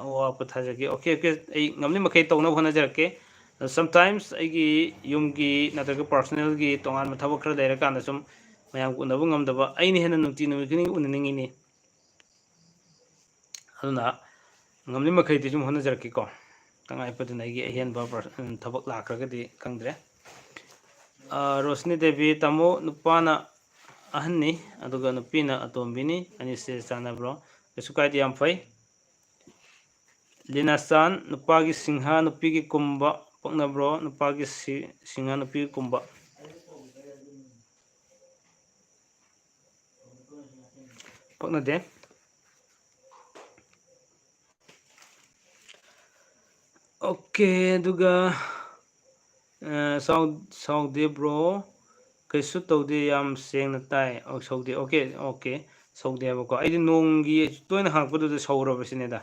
ꯑꯋꯥ ꯊꯥꯖꯒꯦ ꯑꯣꯀꯦ ꯑꯩ ꯉꯝꯂꯤ ꯃꯈꯩ ꯇꯧꯅꯕ ꯍꯣꯠꯅꯖꯔꯛꯀꯦ ꯁꯝꯇꯥꯏꯝꯁ ꯑꯩꯒꯤ ꯌꯨꯝꯒꯤ ꯅꯠꯇ꯭ꯔꯒ ꯄꯥꯔꯁꯣꯅꯦꯜꯒꯤ ꯇꯣꯉꯥꯟꯕ ꯊꯕꯛ ꯈꯔ ꯂꯩꯔꯀꯥꯟꯗ ꯁꯨꯝ ꯃꯌꯥꯝ ꯎꯅꯕ ꯉꯝꯗꯕ ꯑꯩꯅ ꯍꯦꯟꯅ ꯅꯨꯡꯇꯤ ꯅꯨꯃꯤꯠ ꯈꯨꯗꯤꯡꯒꯤ ꯎꯅꯅꯤꯡꯉꯤꯅꯤ ꯑꯗꯨꯅ ꯉꯝꯂꯤ ꯃꯈꯩꯗꯤ ꯁꯨꯝ ꯍꯣꯠꯅꯖꯔꯛꯀꯦꯀꯣ ꯇꯉꯥꯏ ꯐꯗꯅ ꯑꯩꯒꯤ ꯑꯍꯦꯟꯕ ꯊꯕꯛ ꯂꯥꯛꯈ꯭ꯔꯒꯗꯤ ꯈꯪꯗ꯭ꯔꯦ ꯔꯣꯁꯅꯤ ꯗꯦꯕꯤ ꯇꯥꯃꯣ ꯅꯨꯄꯥꯅ ꯑꯍꯟꯅꯤ ꯑꯗꯨꯒ ꯅꯨꯄꯤꯅ ꯑꯇꯣꯝꯕꯤꯅꯤ ꯑꯅꯤꯁꯦ ꯆꯥꯟꯅꯕ꯭ꯔꯣ ꯀꯩꯁꯨ ꯀꯥꯏꯗꯦ ꯌꯥꯝ ꯐꯩ ꯂꯤꯅꯥꯆꯥꯟ ꯅꯨꯄꯥꯒꯤ ꯁꯤꯡꯍꯥ ꯅꯨꯄꯤꯒꯤ ꯀꯨꯝꯕ ꯄꯛꯅꯕ꯭ꯔꯣ ꯅꯨꯄꯥꯒꯤ ꯁꯤꯡꯍꯥ ꯅꯨꯄꯤꯒꯤ ꯀꯨꯝꯕ ꯄꯛꯅꯗꯦ ꯑꯣꯀꯦ ꯑꯗꯨꯒ ꯁꯥꯎꯗꯦ ꯕ꯭ꯔꯣ ꯀꯩꯁꯨ ꯇꯧꯗꯦ ꯌꯥꯝ ꯁꯦꯡꯅ ꯇꯥꯏ ꯁꯧꯗꯦ ꯑꯣꯀꯦ ꯁꯧꯗꯦ ꯍꯥꯏꯕꯀꯣ ꯑꯩꯗꯤ ꯅꯣꯡꯒꯤ ꯇꯣꯏꯅ ꯍꯪꯉꯛꯄꯗꯨꯗ ꯁꯧꯔꯕꯁꯤꯅꯦꯗ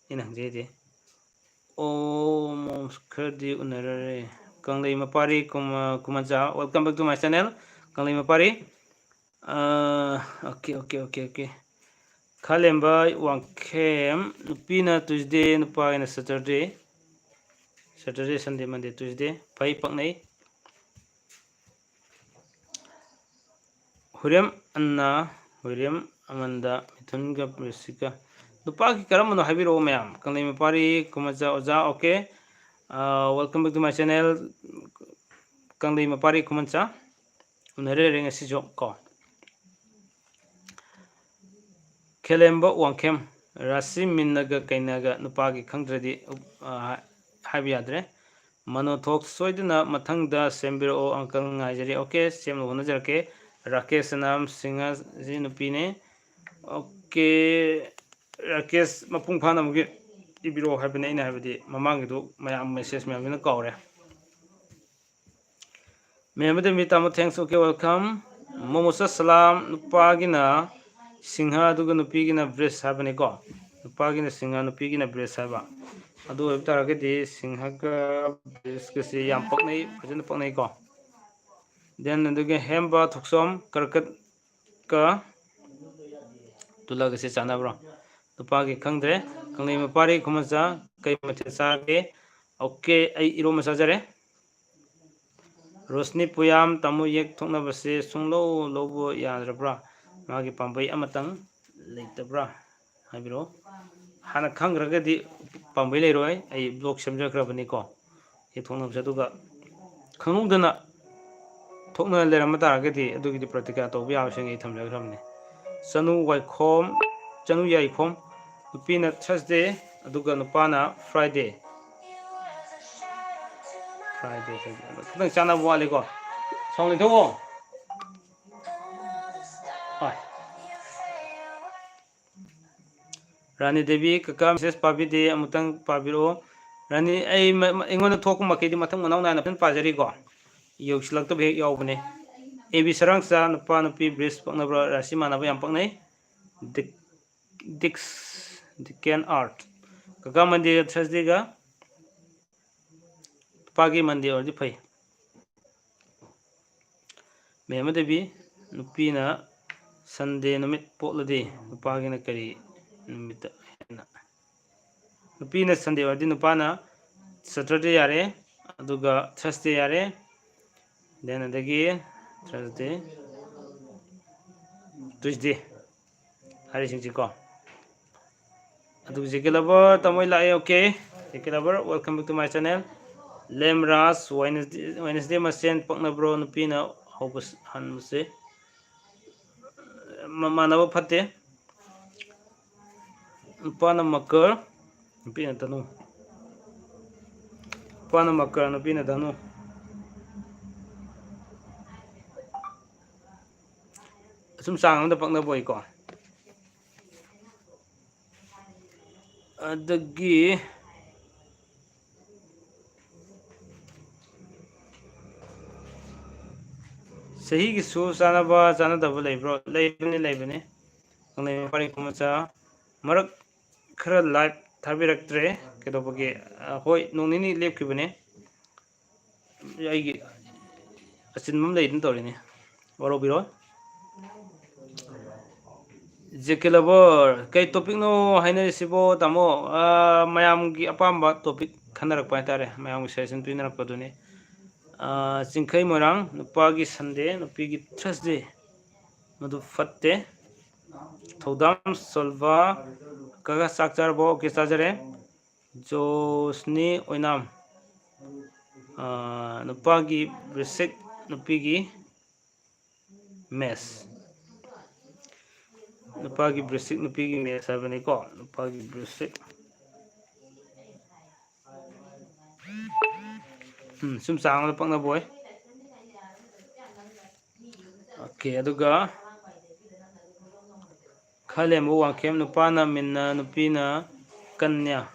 ꯑꯩꯅ ꯍꯪꯖꯩꯗꯤ ꯑꯣ ꯈꯔꯗꯤ ꯎꯅꯔꯔꯦ ꯀꯪꯂꯩ ꯃꯄꯥꯔꯤ ꯀꯨꯃꯟꯆꯥ welcome back to my channel ꯀꯪꯂꯩ ꯃꯄꯥꯔꯤ ꯑꯣꯀꯦ ꯈꯥꯂꯦꯝꯕ ꯋꯥꯡꯈꯦꯝ ꯅꯨꯄꯤꯅ ꯇꯨꯏꯁꯗꯦ ꯅꯨꯄꯥꯒꯤꯅ ꯁꯦꯇꯔꯗꯦ ꯁꯟꯗꯦ ꯃꯟꯗꯦ ꯇꯨꯏꯁꯗꯦ ꯐꯩ ꯄꯛꯅꯩ ꯍꯨꯔꯦꯝ ꯑꯃꯟꯗ ꯃꯤꯊꯨꯟꯒ ꯄ꯭ꯔꯤꯁꯤꯀ ꯅꯨꯄꯥꯒꯤ ꯀꯔꯝꯕꯅꯣ ꯍꯥꯏꯕꯤꯔꯛꯑꯣ ꯃꯌꯥꯝ ꯀꯪꯂꯩ ꯃꯄꯥꯔꯤ ꯈꯨꯃꯟꯆꯥ ꯑꯣꯖꯥ okay welcome back to my channel ꯀꯪꯂꯩ ꯃꯄꯥꯔꯤ ꯈꯨꯃꯟꯆꯥ ꯎꯅꯔꯦ ꯉꯁꯤꯁꯨ ꯀꯣ ꯈꯦꯂꯦꯝꯕ ꯋꯥꯡꯈꯦꯝ ꯔꯥꯁꯤ ꯃꯤꯟꯅꯒ ꯀꯩꯅꯒ ꯅꯨꯄꯥꯒꯤ ꯈꯪꯗ꯭ꯔꯗꯤ ꯍꯥꯏꯕ ꯌꯥꯗ꯭ꯔꯦ ꯃꯅꯣꯊꯣꯛ ꯁꯣꯏꯗꯅ ꯃꯊꯪꯗ ꯁꯦꯝꯕꯤꯔꯛꯑꯣ ꯑꯪꯀꯜ ꯉꯥꯏꯖꯔꯤ ꯑꯣꯀꯦ ꯁꯦꯝꯅꯕ ꯍꯣꯠꯅꯖꯔꯛꯀꯦ ꯔꯥꯀꯦꯁ ꯁꯅꯥꯝ ꯁꯤꯡꯍꯁꯤ ꯅꯨꯄꯤꯅꯦ ꯑꯣꯀꯦ ꯔꯥꯀꯦꯁ ꯃꯄꯨꯡ ꯐꯥꯅꯕꯒꯤ ꯏꯕꯤꯔꯛꯑꯣ ꯍꯥꯏꯕꯅꯤ ꯑꯩꯅ ꯍꯥꯏꯕꯗꯤ ꯃꯃꯥꯡꯒꯤꯗꯨ ꯃꯌꯥꯝ ꯃꯦꯁꯦꯖ ꯃꯌꯥꯝꯁꯤꯅ ꯀꯥꯎꯔꯦ Member mi tamo thanks okay welcome. Momosa salam nupagina singha aduga nupigina breast habane ko. Nupagina singha nupigina breast haba. Adu taragedi singha ka breast kasi yam paknai phajana paknai ko. Then aduga hemba thuksom karkat ka tulaga se chana bro. Nupagi khangdre kangai mapari khumacha kai mathe sage. Okay ai iro masajare. Rosni puyam tamu yek thokna base sunglo lobo yadrabra magi pambai amatang leitabra habiro hana khangragadi pambai leiroi ai blog semjakrabani ko e thokna bsaduga khangudana thokna leram taragadi adugidi pratika to biya sing e thamjakrabni chanu waikhom chanu yaikhom upina Thursday aduga nupana Friday khadang chana wale ko song thongo Rani Devi kaka message pabide amutang pabiro Rani ai ingona thoku makedi mathang manau na pen pajari ko yoksilak to be yawbne ebi sarang sa nupa nupi bris paknabra rasi manaba yam paknai dix diken art kaka mandi Thursday ga pagi mandi or di phai Mema Devi nupi na Sunday numit potladi nupagi na kari numita nupi na Sunday or di nupana Saturday yare aduga Thursday yare then adagi Thursday Tuesday hari sing ko aduga jekelabar tamoy lae okay jekelabar welcome back to my channel Lemras Wednesday masen pakna bro nupi na hobus hanmuse manaba phate nupana makar nupi na tanu nupana makar nupi na tanu sum sang da pakna boy ko adagi sahi gi su sanaba sanadaba leibro leibane ngai pari kumacha marak khara live thabiraktre kedobage hoi nonini lepkibane aigi asinmam leidin torini waro biro jekelabar kai topic no haina sibo tamo mayam gi apamba topic khanarak pa tare mayam session pinarak paduni chingkhai morang nupagi Sunday nupigi Thursday madu fatte thodam solva kaga sakchar bo ke sajare josni oinam nupagi brisik nupigi mes nupagi brisik nupigi mes sabani ko nupagi brisik sum sang pakna boy okay aduga khalem wangkem nupana minna nupina kanya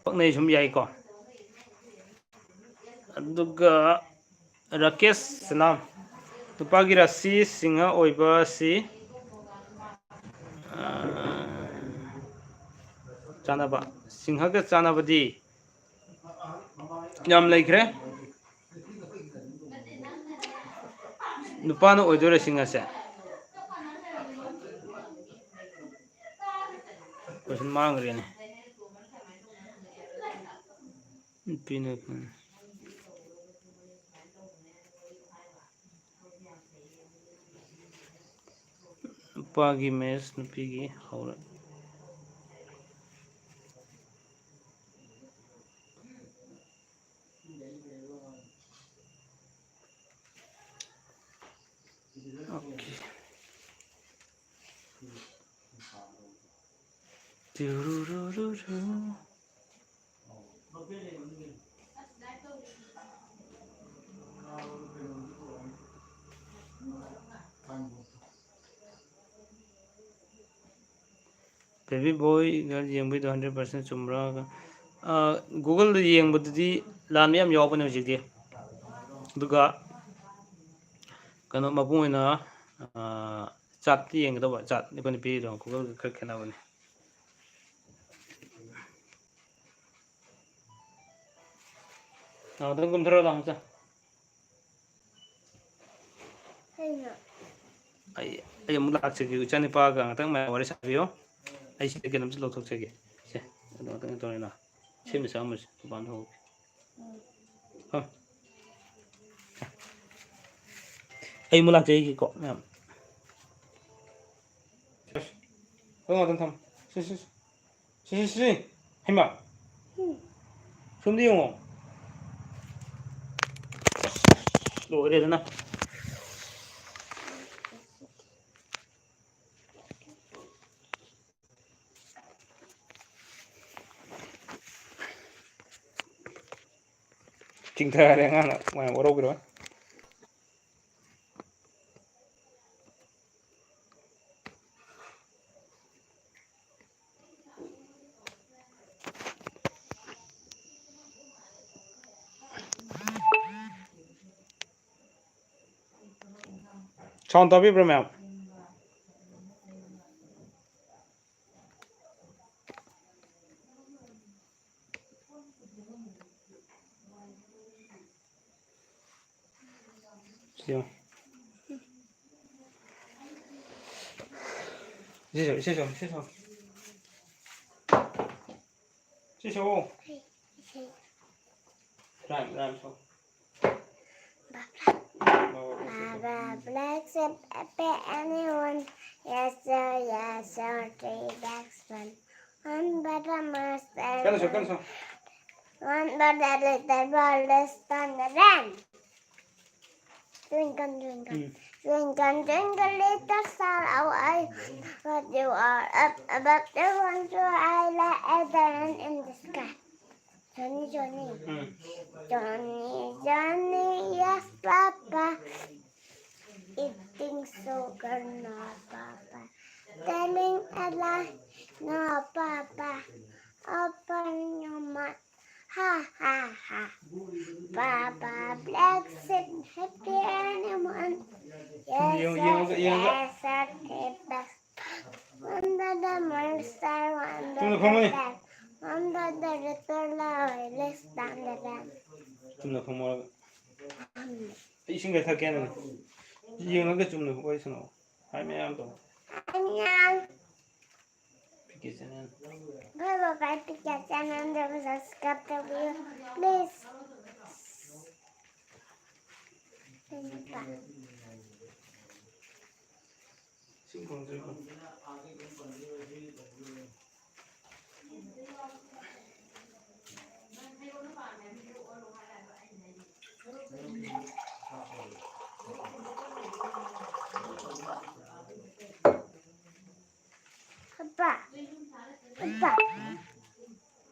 paknai sum yai ko aduga Rakesh Sanam nupagi rasi singha oiba si chanaba singha ga chanabadi yam laikre nupana oidore singha se question mangre ne pina nupagi mes nupigi haura okay baby boy gal yengbi 100% chumra Google yeng buddi ꯂꯥꯟ ꯃꯌꯥꯝ ꯌꯥꯎꯕꯅꯦ ꯍꯧꯖꯤꯛꯇꯤ ꯑꯗꯨꯒ ꯀꯩꯅꯣ ꯃꯄꯨꯡ ꯑꯣꯏꯅ ꯆꯥꯠꯇꯤ ꯌꯦꯡꯒꯗꯧꯕ ꯆꯥꯠ ꯑꯩꯈꯣꯏꯅ ꯄꯤꯔꯤꯗꯣ ꯒꯨꯒꯜꯒ ꯈꯔ ꯈꯦꯠꯅꯕꯅꯤ ꯑꯗꯨꯝ ꯀꯨꯝꯊꯔꯣ ꯂꯥꯎ ꯃꯆꯥ ꯑꯩ ꯑꯃꯨꯛ ꯂꯥꯛꯆꯒꯦ ꯏꯆꯥꯅꯤꯄꯥꯒ ꯉꯥꯛꯇꯪ ꯋꯥꯔꯤ ꯁꯥꯕꯤꯌꯣ ꯑꯩ ꯁꯤꯗ ꯀꯩꯅꯣꯝꯁꯨ ꯂꯧꯊꯣꯛꯆꯒꯦ ꯁꯦ ꯑꯗꯨ ꯉꯥꯛꯇꯪ ꯇꯧꯔꯦꯅ ꯁꯦꯝꯕ ꯆꯪꯉꯝꯃꯁꯤ ꯃꯄꯥꯟ ꯊꯣꯛꯑꯒꯦ ꯑꯩ ꯑꯃꯨꯛ ꯂꯥꯛꯆꯒꯦꯀꯣ ꯃꯌꯥꯝ ꯉꯥꯛꯇꯪ ꯊꯝꯃꯣ ꯁꯤ ꯍꯩꯃꯥ ꯁꯣꯝꯗ ꯌꯦꯡꯉꯣ ꯂꯣꯏꯔꯦꯗꯅ ꯆꯤꯡꯊꯔꯦ ꯑꯉꯥꯡꯅ ꯃꯌꯥꯝ ꯋꯥꯔꯧꯕꯤꯔꯣꯏ ꯁꯥꯎꯟ ꯇꯥꯕꯤꯕ꯭ꯔꯥ ꯃꯌꯥꯝ ꯁꯤꯌꯣ ꯏꯁꯩ ꯁꯛꯑꯣ ꯏꯁꯩ ꯁꯛꯑꯣ rhyme ꯁꯛꯑꯣ Baba Black Sheep, pay anyone. Yes sir, 3 bags, one butter master, one butter little ball less than the rain. Twinkle, twinkle, twinkle, little star, how I what you are up above the one, so I like a diamond in the sky. Johnny, yes, Papa. Eating sugar, no, Papa. Telling a lie, no, Papa. Open your mouth, ha, ha, ha. Papa, black sheep, happy anyone. Yes, sir, take back. One the monster, one the black. One the little less than the lamb. ꯆꯨꯝꯅ ꯐꯝꯃꯣꯔꯒ ꯑꯩ ꯏꯁꯤꯡꯒ ꯊꯛꯀꯦꯅꯅꯦ ꯌꯦꯡꯉꯒ ꯆꯨꯝꯅ ꯋꯥꯔꯤ ꯁꯥꯟꯅꯧ ꯍꯥꯏ ꯃꯌꯥꯝ ꯇꯧ ꯄꯤꯀꯦ channel Subscribe to me, please. ꯏꯁꯤꯡ ꯐꯪꯗ꯭ꯔꯤꯀꯣ Papa,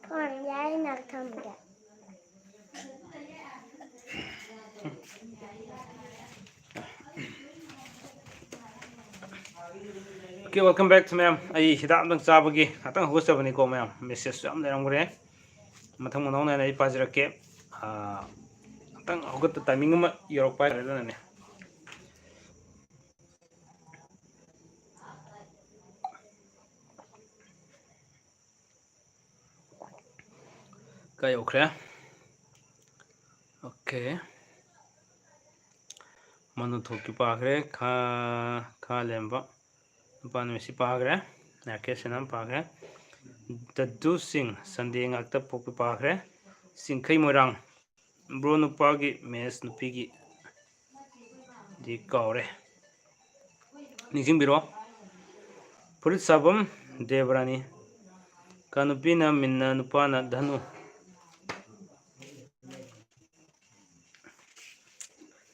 phone giải nào không được. Okay, welcome back to ma'am. I hidap nang chabagi atang hugusabani ko ma'am. Message am leramgre. Mathang manong na ai pajrake. Atang hugut timing ma yorok pa rena ne. Kay okre. Okay. Manu thoki pagre kha lemba. Pan mesi pagre. Nake senam pagre. Dadu sing Sunday ngakta poki pagre. Singkai morang. Bro nupagi mes nupigi di kaure. Nijing biro. Purit sabam Devrani. Kanupina minna nupana dhanu.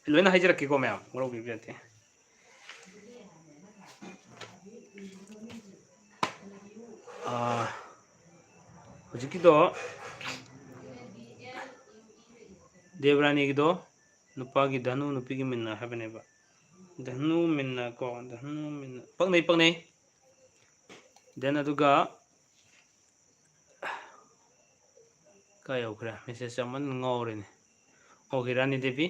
Loina haijaraki ko ma'am. Ngoro bibiyate. Hujiki do Devrani gido nupagi dhanu nupigi minna habaneba. Dhanu minna ko dhanu minna pagnay. Then aduga ꯀꯥꯏ ꯌꯧꯈ꯭ꯔꯦ message ꯑꯃꯅ ꯉꯥꯎꯔꯦꯅꯦ okay ꯔꯥꯅꯤ ꯗꯦꯕꯤ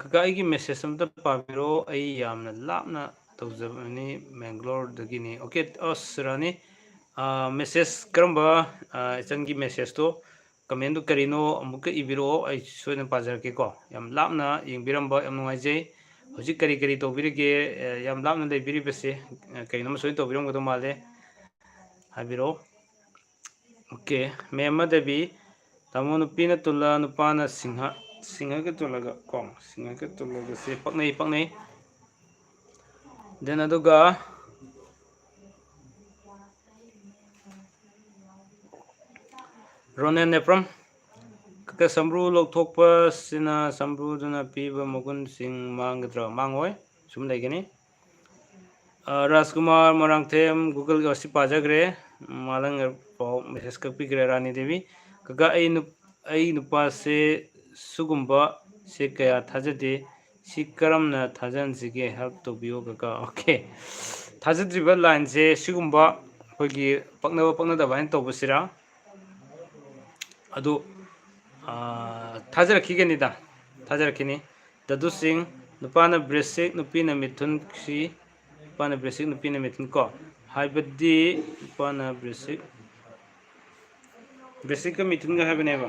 ꯀꯀꯥ ꯑꯩꯒꯤ message ꯑꯝꯇ ꯄꯥꯕꯤꯔꯣ ꯑꯩ ꯌꯥꯝꯅ ꯂꯥꯞꯅ ꯇꯧꯖꯕꯅꯤ ꯃꯦꯡꯒ꯭ꯂꯣꯔꯗꯒꯤꯅꯤ okay ꯑꯁ ꯔꯥꯅꯤ ꯃꯦꯁꯦꯖ ꯀꯔꯝꯕ ꯏꯆꯟꯒꯤ ꯃꯦꯁꯦꯖꯇꯣ ꯀꯃꯦꯟꯗꯨ ꯀꯔꯤꯅꯣ ꯑꯃꯨꯛꯀ ꯏꯕꯤꯔꯛꯑꯣ ꯑꯩ ꯁꯣꯏꯗꯅ ꯄꯥꯖꯔꯛꯀꯦꯀꯣ ꯌꯥꯝ ꯂꯥꯞꯅ ꯌꯦꯡꯕꯤꯔꯝꯕ ꯌꯥꯝ ꯅꯨꯡꯉꯥꯏꯖꯩ ꯍꯧꯖꯤꯛ ꯀꯔꯤ ꯀꯔꯤ ꯇꯧꯕꯤꯔꯤꯒꯦ ꯌꯥꯝ ꯂꯥꯞꯅ ꯂꯩꯕꯤꯔꯤꯕꯁꯦ ꯀꯔꯤꯅꯣꯝ ꯁꯣꯏ ꯇꯧꯕꯤꯔꯝꯒꯗꯧ ꯃꯥꯜꯂꯦ ꯍꯥꯏꯕꯤꯔꯛꯑꯣ ꯑꯣꯀꯦ ꯃꯦꯝ ꯗꯦꯕꯤ ꯇꯥꯃꯣ ꯅꯨꯄꯤꯅ ꯇꯨꯜꯂ ꯅꯨꯄꯥꯅ ꯁꯤꯡꯍꯒ ꯇꯨꯜꯂꯒ ꯀꯣ ꯁꯤꯡꯍꯒ ꯇꯨꯜꯂꯒꯁꯦ ꯄꯛꯅꯩ ꯗꯦꯟ ꯑꯗꯨꯒ ꯔꯣꯅꯦꯟ ꯅꯦꯄ꯭ꯔꯝ ꯀꯀꯥ ꯁꯝꯕ꯭ꯔꯨ ꯂꯧꯊꯣꯛꯄꯁꯤꯅ ꯁꯝꯕ꯭ꯔꯨꯗꯨꯅ ꯄꯤꯕ ꯃꯒꯨꯟꯁꯤꯡ ꯃꯥꯡꯒꯗ꯭ꯔꯥ ꯃꯥꯡꯉꯣꯏ ꯁꯨꯝ ꯂꯩꯒꯅꯤ ꯔꯥꯖꯀꯨꯃꯥꯔ ꯃꯣꯏꯔꯥꯡꯊꯦꯝ ꯒꯨꯒꯜꯒꯤ ꯑꯁꯤ ꯄꯥꯖꯈ꯭ꯔꯦ ꯃꯥꯂꯪ ꯄꯥꯎ ꯃꯦꯁꯦꯖ ꯀꯛꯄꯤꯈ꯭ꯔꯦ ꯔꯥꯅꯤ ꯗꯦꯕꯤ ꯀꯀꯥ ꯑꯩ ꯅꯨꯄꯥꯁꯦ ꯁꯤꯒꯨꯝꯕ ꯁꯦ ꯀꯌꯥ ꯊꯥꯖꯗꯦ ꯁꯤ ꯀꯔꯝꯅ ꯊꯥꯖꯍꯟꯁꯤꯒꯦ ꯍꯦꯜꯞ ꯇꯧꯕꯤꯌꯣ ꯀꯀꯥ ꯑꯣꯀꯦ ꯊꯥꯖꯗ꯭ꯔꯤꯕ ꯂꯥꯏꯟꯁꯦ ꯁꯤꯒꯨꯝꯕ ꯑꯩꯈꯣꯏꯒꯤ ꯄꯛꯅꯕ ꯄꯛꯅꯗꯕ ꯍꯥꯏꯅ ꯇꯧꯕꯁꯤꯔ ꯑꯗꯨ ꯊꯥꯖꯔꯛꯈꯤꯅꯤ ꯗꯗꯨꯁꯤꯡ ꯅꯨꯄꯥꯅ ꯕ꯭ꯔꯦꯁꯤꯛ ꯅꯨꯄꯤꯅ ꯃꯤꯊꯨꯟꯁꯤ ꯅꯨꯄꯥꯅ ꯕ꯭ꯔꯦꯁꯤꯛ ꯅꯨꯄꯤꯅ ꯃꯤꯊꯨꯟ ꯀꯣ ꯍꯥꯏꯕꯗꯤ ꯅꯨꯄꯥꯅ ꯕ꯭ꯔꯦꯁꯤꯛꯀ ꯃꯤꯊꯨꯟꯒ ꯍꯥꯏꯕꯅꯦꯕ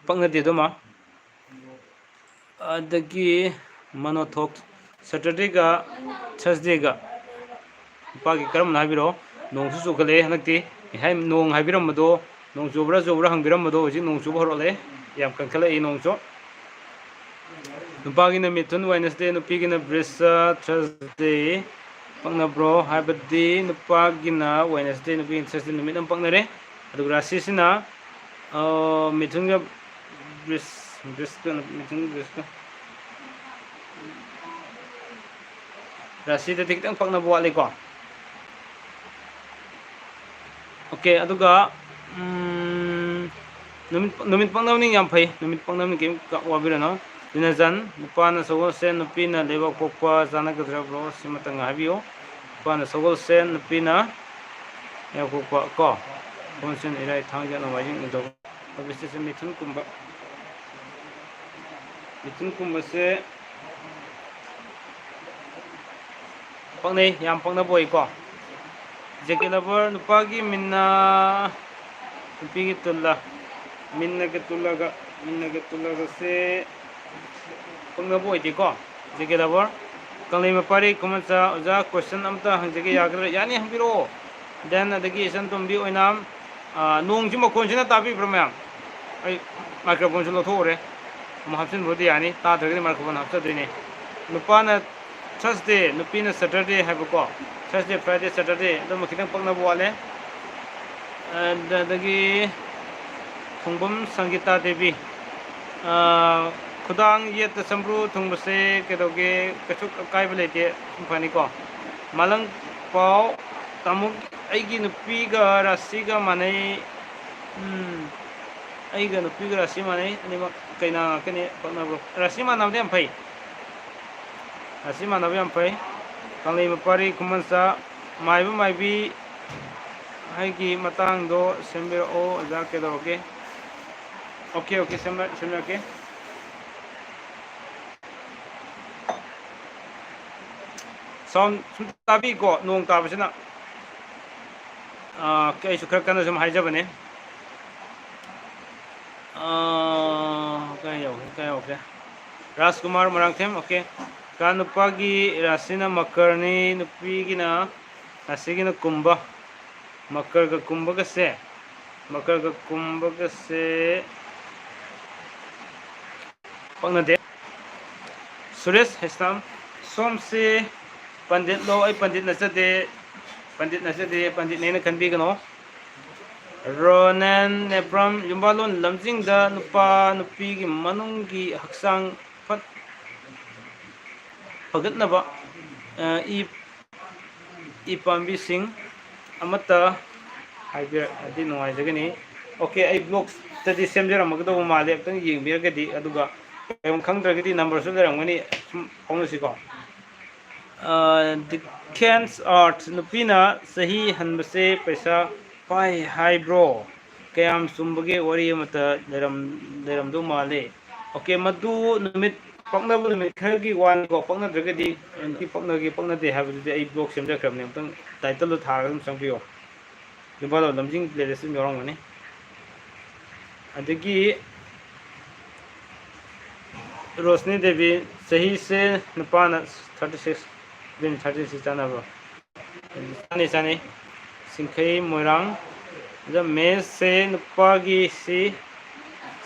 ꯄꯛꯅꯗꯦ ꯑꯗꯨꯃ ꯑꯗꯒꯤ ꯃꯅꯣꯊꯣꯛ ꯁꯦꯇꯔꯗꯦꯒ ꯊꯔꯁꯗꯦꯒ ꯅꯨꯄꯥꯒꯤ ꯀꯔꯝꯕꯅ ꯍꯥꯏꯕꯤꯔꯛꯑꯣ ꯅꯣꯡꯁꯨ ꯆꯨꯈꯠꯂꯛꯑꯦ ꯍꯟꯗꯛꯇꯤ ꯉꯁꯥꯏ ꯅꯣꯡ ꯍꯥꯏꯕꯤꯔꯝꯕꯗꯣ ꯅꯣꯡ ꯆꯨꯕ꯭ꯔꯥ ꯍꯪꯕꯤꯔꯝꯕꯗꯣ ꯍꯧꯖꯤꯛ ꯅꯣꯡ ꯆꯨꯕ ꯍꯧꯔꯛꯂꯦ ꯌꯥꯝ ꯀꯟꯈꯠꯂꯛꯏ ꯅꯣꯡꯁꯨ ꯅꯨꯄꯥꯒꯤꯅ ꯃꯤꯊꯨꯟ ꯋꯦꯗꯅꯁꯗꯦ ꯅꯨꯄꯤꯒꯤꯅ ꯕ꯭ꯔꯤꯁ ꯊꯔꯁꯗꯦ ꯄꯛꯅꯕ꯭ꯔꯣ ꯍꯥꯏꯕꯗꯤ ꯅꯨꯄꯥꯒꯤ나 ꯋꯦꯗꯅꯁꯗꯦ ꯅꯨꯄꯤꯒꯤꯅ ꯊꯔꯁꯗꯦ ꯅꯨꯃꯤꯠ ꯑꯃ ꯄꯛꯅꯔꯦ ꯑꯗꯨꯒ ꯔꯥꯁꯤꯁꯤꯅ ꯃꯤꯊꯨꯟꯒ ꯕ꯭ꯔꯤꯁꯀ ꯔꯥꯁꯤꯗꯗꯤ ꯈꯤꯇꯪ ꯄꯛꯅꯕ ꯋꯥꯠꯂꯤꯀꯣ ꯑꯣꯀꯦ ꯑꯗꯨꯒ ꯅꯨꯃꯤꯠ ꯄꯛꯅꯕꯅꯤ ꯌꯥꯝ ꯐꯩ ꯅꯨꯃꯤꯠ ꯄꯛꯅꯕꯅꯤ ꯀꯔꯤꯝ ꯋꯥꯕꯤꯔꯅꯣ ꯂꯤꯅꯖꯟ ꯅꯨꯄꯥꯅ ꯁꯒꯣꯜꯁꯦꯟ ꯅꯨꯄꯤꯅ ꯂꯩꯕꯥꯛ ꯄꯣꯛꯄ ꯆꯥꯟꯅꯒꯗ꯭ꯔꯕ꯭ꯔꯣ ꯁꯤꯃꯇꯪ ꯍꯥꯏꯕꯤꯌꯨ ꯅꯨꯄꯥꯅ ꯁꯒꯣꯜꯁꯦꯟ ꯅꯨꯄꯤꯅ ꯂꯩꯕꯥꯛ ꯄꯣꯛꯄ ꯀꯣ ꯁꯒꯣꯜꯁꯦꯟ ꯏꯔꯥꯏ ꯊꯥꯡꯖ ꯅꯣꯡꯃꯥꯏꯖꯤꯡ ꯅꯤꯡꯊꯧ ꯍꯥꯏꯕꯁꯤꯁꯨ ꯃꯤꯊꯨꯟꯀꯨꯝꯕꯁꯦ ꯄꯛꯅꯩ ꯌꯥꯝ ꯄꯛꯅꯕ ꯑꯣꯏꯀꯣ ꯖꯦꯀꯦꯠ ꯂꯚꯔ ꯅꯨꯄꯥꯒꯤ ꯃꯤꯟꯅ ꯅꯨꯄꯤꯒꯤ ꯇꯨꯜꯂ ꯃꯤꯟꯅꯒ ꯇꯨꯜꯂꯒꯁꯦ ꯄꯛꯅꯕ ꯑꯣꯏꯗꯦꯀꯣ ꯖꯦꯀꯦꯠ ꯂꯚꯔ ꯀꯪꯂꯩ ꯃꯄꯥꯔꯤ ꯈꯨꯃꯟꯆꯥ ꯑꯣꯖꯥ ꯀꯣꯏꯁꯟ ꯑꯝꯇ ꯍꯪꯖꯒꯦ ꯌꯥꯒꯗ꯭ꯔꯥ ꯌꯥꯅꯤ ꯍꯪꯕꯤꯔꯛꯑꯣ ꯗꯦꯟ ꯑꯗꯒꯤ ꯏꯆꯟꯇꯣꯝꯕꯤ ꯑꯣꯏꯅꯥꯝ ꯅꯣꯡꯁꯤ ꯃꯈꯣꯟꯁꯤꯅ ꯇꯥꯕꯤꯕ꯭ꯔꯥ ꯃꯌꯥꯝ ꯑꯩ ꯃꯥꯏꯀ꯭ꯔꯣꯐꯣꯟꯁꯨ ꯂꯧꯊꯣꯛꯎꯔꯦ ꯑꯃꯨꯛ ꯍꯥꯞꯆꯤꯟꯕꯕꯨꯗꯤ ꯌꯥꯅꯤ ꯇꯥꯗ꯭ꯔꯒꯗꯤ ꯃꯥꯏꯀ꯭ꯔꯣꯐꯣꯟ ꯍꯥꯞꯆꯗꯣꯏꯅꯦ ꯅꯨꯄꯥꯅ ꯊꯔꯁꯗꯦ ꯅꯨꯄꯤꯅ ꯁꯦꯇꯔꯗꯦ ꯍꯥꯏꯕꯀꯣ ꯊꯔꯁꯗꯦ ꯐ꯭ꯔꯥꯏꯗꯦ ꯁꯦꯇꯔꯗꯦ ꯑꯗꯨꯝꯕ ꯈꯤꯇꯪ ꯄꯛꯅꯕ ꯋꯥꯠꯂꯦ ꯑꯗꯒꯤ ꯈꯣꯡꯕꯝ ꯁꯪꯒꯤꯇꯥ ꯗꯦꯕꯤ ꯈꯨꯗꯥꯡ ꯌꯦꯠꯇ ꯁꯝꯕ꯭ꯔꯨ ꯊꯨꯡꯕꯁꯦ ꯀꯩꯗꯧꯒꯦ ꯀꯩꯁꯨ ꯑꯀꯥꯏꯕ ꯂꯩꯇꯦ ꯁꯨꯝ ꯐꯅꯤꯀꯣ ꯃꯥꯂꯪ ꯄꯥꯎ ꯇꯥꯃꯣ ꯑꯩꯒꯤ ꯅꯨꯄꯤꯒ ꯔꯥꯁꯤꯒ ꯃꯥꯟꯅꯩ ꯑꯩꯒ ꯅꯨꯄꯤꯒ ꯔꯥꯁꯤ ꯃꯥꯟꯅꯩ ꯑꯅꯤꯃꯛ ꯀꯩꯅꯥ ꯉꯥꯛꯇꯅꯤ ꯄꯛꯅꯕ꯭ꯔꯣ ꯔꯥꯁꯤ ꯃꯥꯟꯅꯕꯗꯤ ꯌꯥꯝ ꯐꯩ ꯔꯥꯁꯤ ꯃꯥꯟꯅꯕ ꯌꯥꯝ ꯐꯩ ꯀꯪꯂꯩ ꯃꯄꯥꯔꯤ ꯈꯨꯃꯟꯆꯥ ꯃꯥꯏꯕ ꯃꯥꯏꯕꯤ ꯑꯩꯒꯤ ꯃꯇꯥꯡꯗꯣ ꯁꯦꯝꯕꯤꯔꯛꯑꯣ ꯑꯣꯖꯥ ꯀꯩꯗꯧꯔꯒꯦ ꯑꯣꯀꯦ ꯁꯦꯝꯕꯤꯔꯛꯀꯦ ꯁꯥꯎꯟ ꯁꯨꯝ ꯇꯥꯕꯤꯀꯣ ꯅꯣꯡ ꯇꯥꯕꯁꯤꯅ ꯑꯩꯁꯨ ꯈꯔ ꯀꯟꯅ ꯁꯨꯝ ꯍꯥꯏꯖꯕꯅꯦ ꯀꯥꯏ ꯌꯧꯈ꯭ꯔꯦ ꯔꯥꯖꯀꯨꯃꯥꯔ ꯃꯣꯏꯔꯥꯡꯊꯦꯝ ꯑꯣꯀꯦ ꯀꯥ ꯅꯨꯄꯥꯒꯤ ꯔꯥꯁꯤꯅ ꯃꯀꯔꯅꯤ ꯅꯨꯄꯤꯒꯤꯅ ꯔꯥꯁꯤꯒꯤꯅ ꯀꯨꯝꯕ ꯃꯀꯔꯒ ꯀꯨꯝꯕꯒꯁꯦ ꯄꯛꯅꯗꯦ ꯁꯨꯔꯦꯁ ꯍꯦꯁꯇꯥꯝ ꯁꯣꯝꯁꯤ ꯄꯟꯗꯤꯠꯂꯣ ꯑꯩ ꯄꯟꯗꯤꯠ ꯅꯠꯆꯗꯦ ꯄꯟꯗꯤꯠꯅꯦꯅ ꯈꯟꯕꯤꯒꯅꯣ ꯔꯣꯅꯦꯟ ꯅꯦꯄ꯭ꯔꯝ ꯌꯨꯝꯕꯥꯂꯣꯟ ꯂꯝꯖꯤꯡꯗ ꯅꯨꯄꯥ ꯅꯨꯄꯤꯒꯤ ꯃꯅꯨꯡꯒꯤ ꯍꯛꯆꯥꯡ ꯐꯒꯠꯅꯕ ꯏ ꯄꯥꯝꯕꯤꯁꯤꯡ ꯑꯃꯠꯇ ꯍꯥꯏꯕꯤꯔꯛꯑꯗꯤ ꯅꯨꯡꯉꯥꯏꯖꯒꯅꯤ ꯑꯣꯀꯦ ꯑꯩ ꯕ꯭ꯂꯣꯛꯇꯗꯤ ꯁꯦꯝꯖꯔꯝꯃꯒꯗꯧꯕ ꯃꯥꯜꯂꯦ ꯑꯝꯇꯪ ꯌꯦꯡꯕꯤꯔꯒꯗꯤ ꯑꯗꯨꯒ ꯀꯔꯤꯒꯨꯝꯕ ꯈꯪꯗ꯭ꯔꯒꯗꯤ ꯅꯝꯕꯔꯁꯨ ꯂꯩꯔꯝꯒꯅꯤ ꯁꯨꯝ ꯐꯥꯎꯅꯁꯤꯀꯣ Dickens Art nupina sahi hanbase paisa pai haibro kayam sumbage wari amata leram do male. Okay, madu numit pakna bu numit khagi wan ko pakna dragadi pakna de have the blog semja kramne amtang title do thaga dum sangpio. Dibalo lamjing playlist yorong mane. Adagi रोशनी देवी सही से नुपाना 36 दिन 36 चानबो सानी सानी सिंखई मोरांग जब mess से नुपागी सी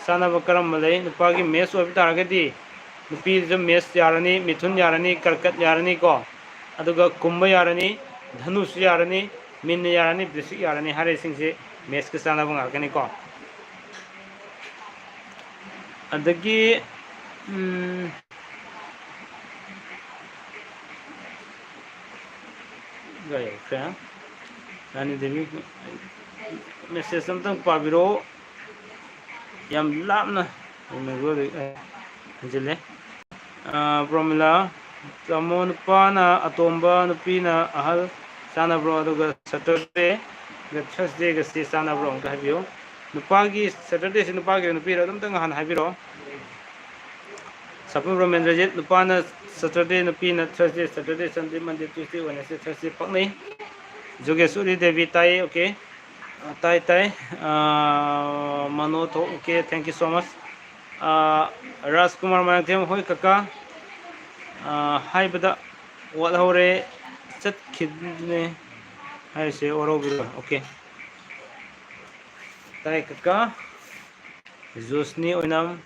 सानबो करम मले नुपागी mess ओबि तारगदी नुपी जब मेस यारनी मिथुन यारनी करकट यारनी को अदुगा कुंभ यारनी धनुष यारनी मीन यारनी वृश्चिक यारनी हरे सिंह से मेस के सानबो ngakani ko adagi gaya kya Rani Devi message something pabiro yam lapna go jile Bromila Tamon pana atomba nupina ahal sana bro aduga Saturday ga Thursday ga si sana bro ka habiyo nupagi Saturday si nupagi nupira dum tang han habiro Sapun Romandrajit nupana Saturday nupina Thursday Saturday Sunday Monday Tuesday Wednesday Thursday paknai Jogesuri Devi tai okay tai mano to okay thank you so much Rajkumar Mayathem hoi kaka haibada wal hore chat khidne hai se oro biro okay tai kaka Josni onam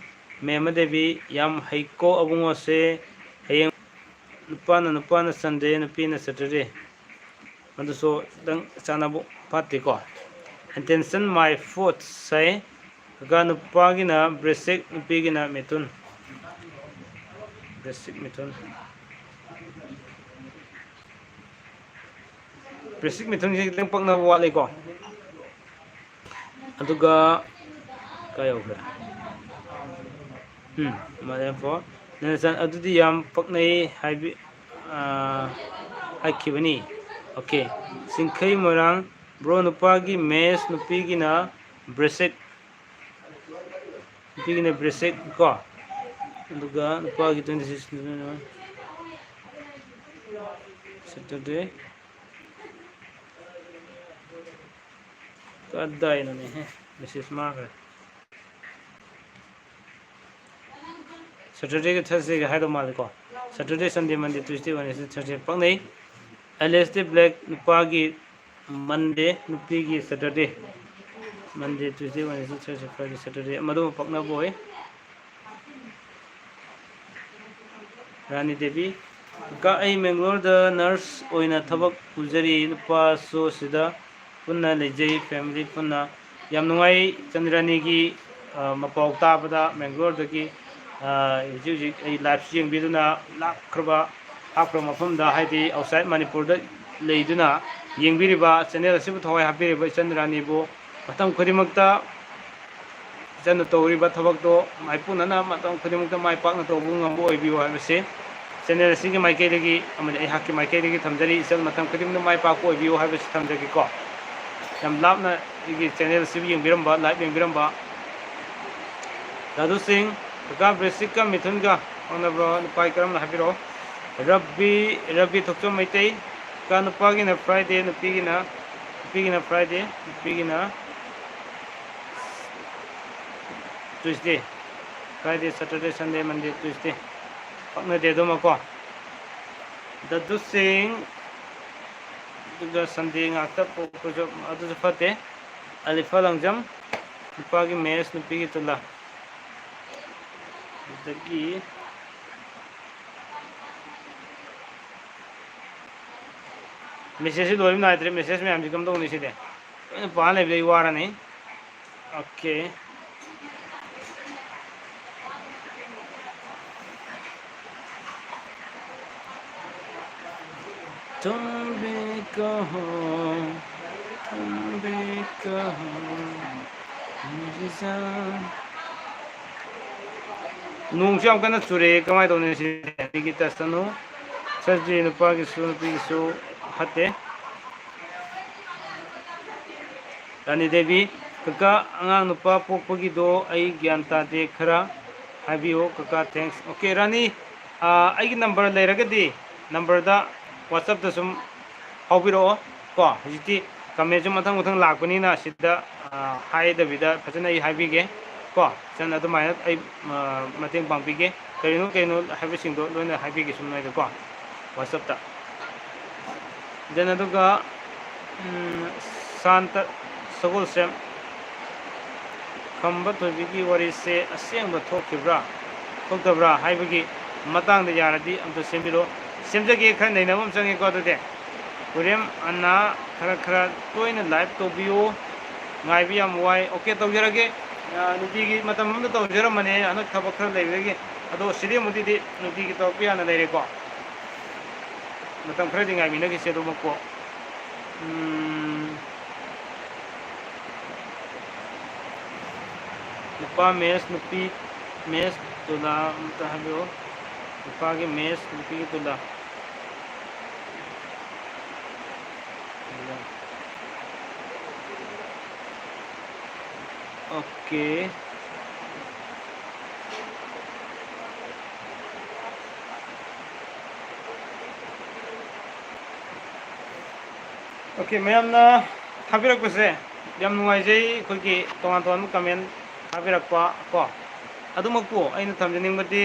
Mema Devi yam haiko abungo se hayeng nupana Sunday nupina Saturday madu so dang chanabu pati ko attention my foot say ga nupagi na basic nupigi na mitun basic mitun ji dang pakna wale ko aduga kayo ga therefore nasan adudi yam paknai haibi hakibani okay singkhai morang bro nupagi mes nupigi na basic ko aduga nupagi 26 Saturday kadai na ne message marker Saturday ke Thursday ke haido mal ko Saturday Sunday Monday Tuesday Wednesday Thursday paknai LSD black nupagi Monday nupigi Saturday Monday Tuesday Wednesday Thursday Friday Saturday madu pakna boy Rani Devi ka ai Mangalore da nurse oina thabak pujari nupa so sida punna lejai family punna yam nungai Chandrani gi mapau ta pada Mangalore da gi juji ai live stream biduna lakrba akro mafam da haidi outside Manipur da leiduna yengbiriba channel asibu thawai hapiriba Chandrani bo matam khodimakta janna tawriba thabak do maipunana matam khodimakta mai pakna to bungam bo oibiwa habse channel asigi maike legi amade ai hakki maike legi thamjari isal matam khodimakta mai pak ko oibiwa habse thamjagi ko yam lapna igi channel asibu yengbiramba live yengbiramba Dadu Singh ka basic ka mithun ga onabro pai karam habiro Rabbi thokcho maitei ka nupagi na Friday nupigi na Friday nupigi na Tuesday Friday Saturday Sunday Monday Tuesday pakna de do mako Dadu Singh duga Sunday ngakta po jo adu fate alifa langjam nupagi mes nupigi tula dagi message do na itre message me am jikam do ni side pa le be wara ni okay tum be kaho nung siam kana chure kamai do ni side digita sanu ꯁꯔꯖꯔꯤ ꯅꯨꯄꯥꯒꯤꯁꯨ ꯅꯨꯄꯤꯒꯤꯁꯨ ꯐꯠꯇꯦ ꯔꯥꯅꯤ ꯗꯦꯕꯤ ꯀꯀꯥ ꯑꯉꯥꯡ ꯅꯨꯄꯥ ꯄꯣꯛꯄꯒꯤꯗꯣ ꯑꯩ ꯒ꯭ꯌꯥꯟ ꯇꯥꯗꯦ ꯈꯔ ꯍꯥꯏꯕꯤꯌꯣ ꯀꯀꯥ ꯊꯦꯡꯛꯁ ꯑꯣꯀꯦ ꯔꯥꯅꯤ ꯑꯩꯒꯤ ꯅꯝꯕꯔ ꯂꯩꯔꯒꯗꯤ ꯅꯝꯕꯔꯗ ꯋꯥꯆꯞꯇ ꯁꯨꯝ ꯐꯥꯎꯕꯤꯔꯛꯑꯣ ꯀꯣ ꯍꯧꯖꯤꯛꯇꯤ ꯀꯃꯦꯟꯁꯨ ꯃꯊꯪ ꯃꯊꯪ ꯂꯥꯛꯄꯅꯤꯅ ꯁꯤꯗ ꯍꯥꯏꯗꯕꯤꯗ ꯐꯖꯅ ꯑꯩ ꯍꯥꯏꯕꯤꯒꯦ ꯀꯣ ꯆꯟ ꯑꯗꯨꯃꯥꯏꯅ ꯑꯩ ꯃꯇꯦꯡ ꯄꯥꯡꯕꯤꯒꯦ ꯀꯔꯤꯅꯣ ꯍꯥꯏꯕꯁꯤꯡꯗꯣ ꯂꯣꯏꯅ ꯍꯥꯏꯕꯤꯒꯦ ꯁꯨꯝ ꯅꯣꯏꯗ ꯀꯣ ꯋꯥꯆꯞꯇ ꯗꯦꯟ ꯑꯗꯨꯒ ꯁꯥꯟꯇ ꯁꯒꯣꯜꯁꯦꯝ ꯈꯝꯕ ꯊꯣꯏꯕꯤꯒꯤ ꯋꯥꯔꯤꯁꯦ ꯑꯁꯦꯡꯕ ꯊꯣꯛꯈꯤꯕ꯭ꯔꯥ ꯊꯣꯛꯇꯕ꯭ꯔꯥ ꯍꯥꯏꯕꯒꯤ ꯃꯇꯥꯡꯗ ꯌꯥꯔꯗꯤ ꯑꯝꯇ ꯁꯦꯝꯕꯤꯔꯛꯑꯣ ꯁꯦꯝꯖꯒꯦ ꯈꯔ ꯅꯩꯅꯕ ꯑꯃ ꯆꯪꯉꯦꯀꯣ ꯑꯗꯨꯗꯤ ꯍꯨꯔꯦꯝ ꯑꯟꯅ ꯈꯔ ꯇꯣꯏꯅ ꯂꯥꯏꯚ ꯇꯧꯕꯤꯌꯨ ꯉꯥꯏꯕ ꯌꯥꯝ ꯋꯥꯏ ꯑꯣꯀꯦ ꯇꯧꯖꯔꯒꯦ ꯅꯨꯡꯇꯤꯒꯤ ꯃꯇꯝ ꯑꯃꯗ ꯇꯧꯖꯔꯝꯕꯅꯦ ꯍꯟꯗꯛ ꯊꯕꯛ ꯈꯔ ꯂꯩꯕꯗꯒꯤ ꯑꯗꯣ ꯁꯤꯗꯤꯃꯨꯛꯇꯤꯗꯤ ꯅꯨꯡꯇꯤꯒꯤ ꯇꯧꯔꯛꯄ ꯌꯥꯅ ꯂꯩꯔꯦꯀꯣ ꯃꯇꯝ ꯈꯔꯗꯤ ꯉꯥꯏꯃꯤꯟꯅꯈꯤꯁꯦ ꯑꯗꯨꯃꯛꯀꯣ ꯅꯨꯄꯥ ꯃꯦꯁ ꯅꯨꯄꯤ ꯃꯦꯁ ꯇꯨꯂꯥ ꯑꯝꯇ ꯍꯥꯏꯕꯤꯌꯨ ꯅꯨꯄꯥꯒꯤ ꯃꯦꯁ ꯅꯨꯄꯤꯒꯤ ꯇꯨꯂꯥ ओके ओके मैमना थाबिरक्पसे याम नुंगाइजै अखोइगी तोंगान तोंगान कमेंट थाबिरक्पा को अदुमकपु अइना थमजनिंगबदि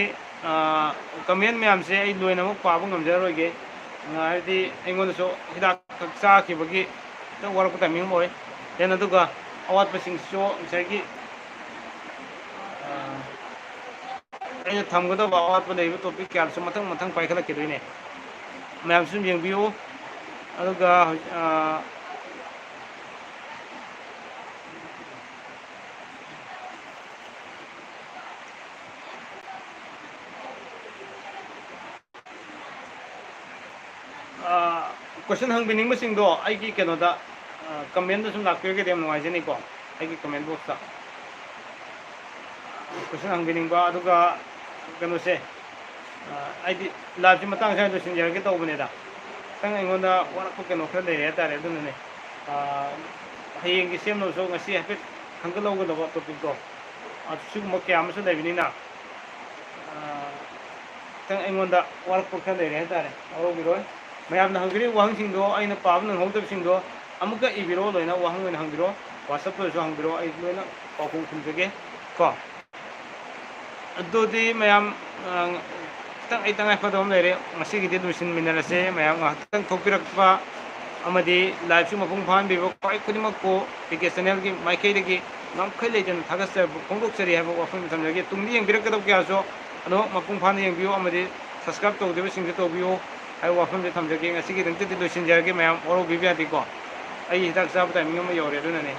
कमेंट मैमसे अइ लोइनमक पाबा ngamjararoige हाइदि अइंगोनसो हिदाक चाखिबगी त वरक टाइमिंग मोय देन अदुगा अवातपसिंगसो ngsaigi अइना थमगदबा अवातप लेइबा टॉपिक क्यासो मथंग मथंग पाइखलक्किदोइने मैमसु येंबियो अदुगा क्वेश्चन हंगबिनिंगबसिंगदो अइगी केनोदा कमेंट दा सुम लाक्पिरगदि याम नुंगाइजनिको अइगी कमेंट बॉक्स दा क्वेश्चन हंगबिनिंगबा अदुगा केनोसे अइदी लाइव मतंग साइ लोसिंजरगे तौबनेदा तंग अइंगोंदा वरक केनो खर लेरे हातारे अदुनने हयेंगी सेमनोसो ngasi हाइफेट खंगलौगदबा टॉपिक दो सिगुम क्यामसु लेबिनिना तंग अइंगोंदा वरक खर लेरे हातारे औरोबिरोय मैम हंगरी वहंसिंगदो अइना पाब नंगहौदबसिंगदो अमुका इबिरो लोइना वहंग ओइना हंगिरो WhatsApp तो हंगिरो अइ लोइना पाउखुम खुमजगे को अदुदि मैम तंग अइ तंगाइ फदम लेरे ngasiगिदि दुसिन मिनरसे मैम ngahतंग थोपिरक्पा अमदि लाइव सु मपुंग फानबिबो क्वाइ खुदिमक्को PK चैनल की माइकैदगी ngamkhai leijana thagasa phongdokchari haiba wafam thamjage tungdi yengbirakadab kyaso अदो मपुंग फान यंबियो अमदि सब्सक्राइब तौदेबो सिंग तौबियो आई वाफम से थमजगे ngasi की दंते लोइसिनजरगे मैम औरो बिबियादिको आई हिदाक चाब टाइमिंग अमा यौरे अदुनने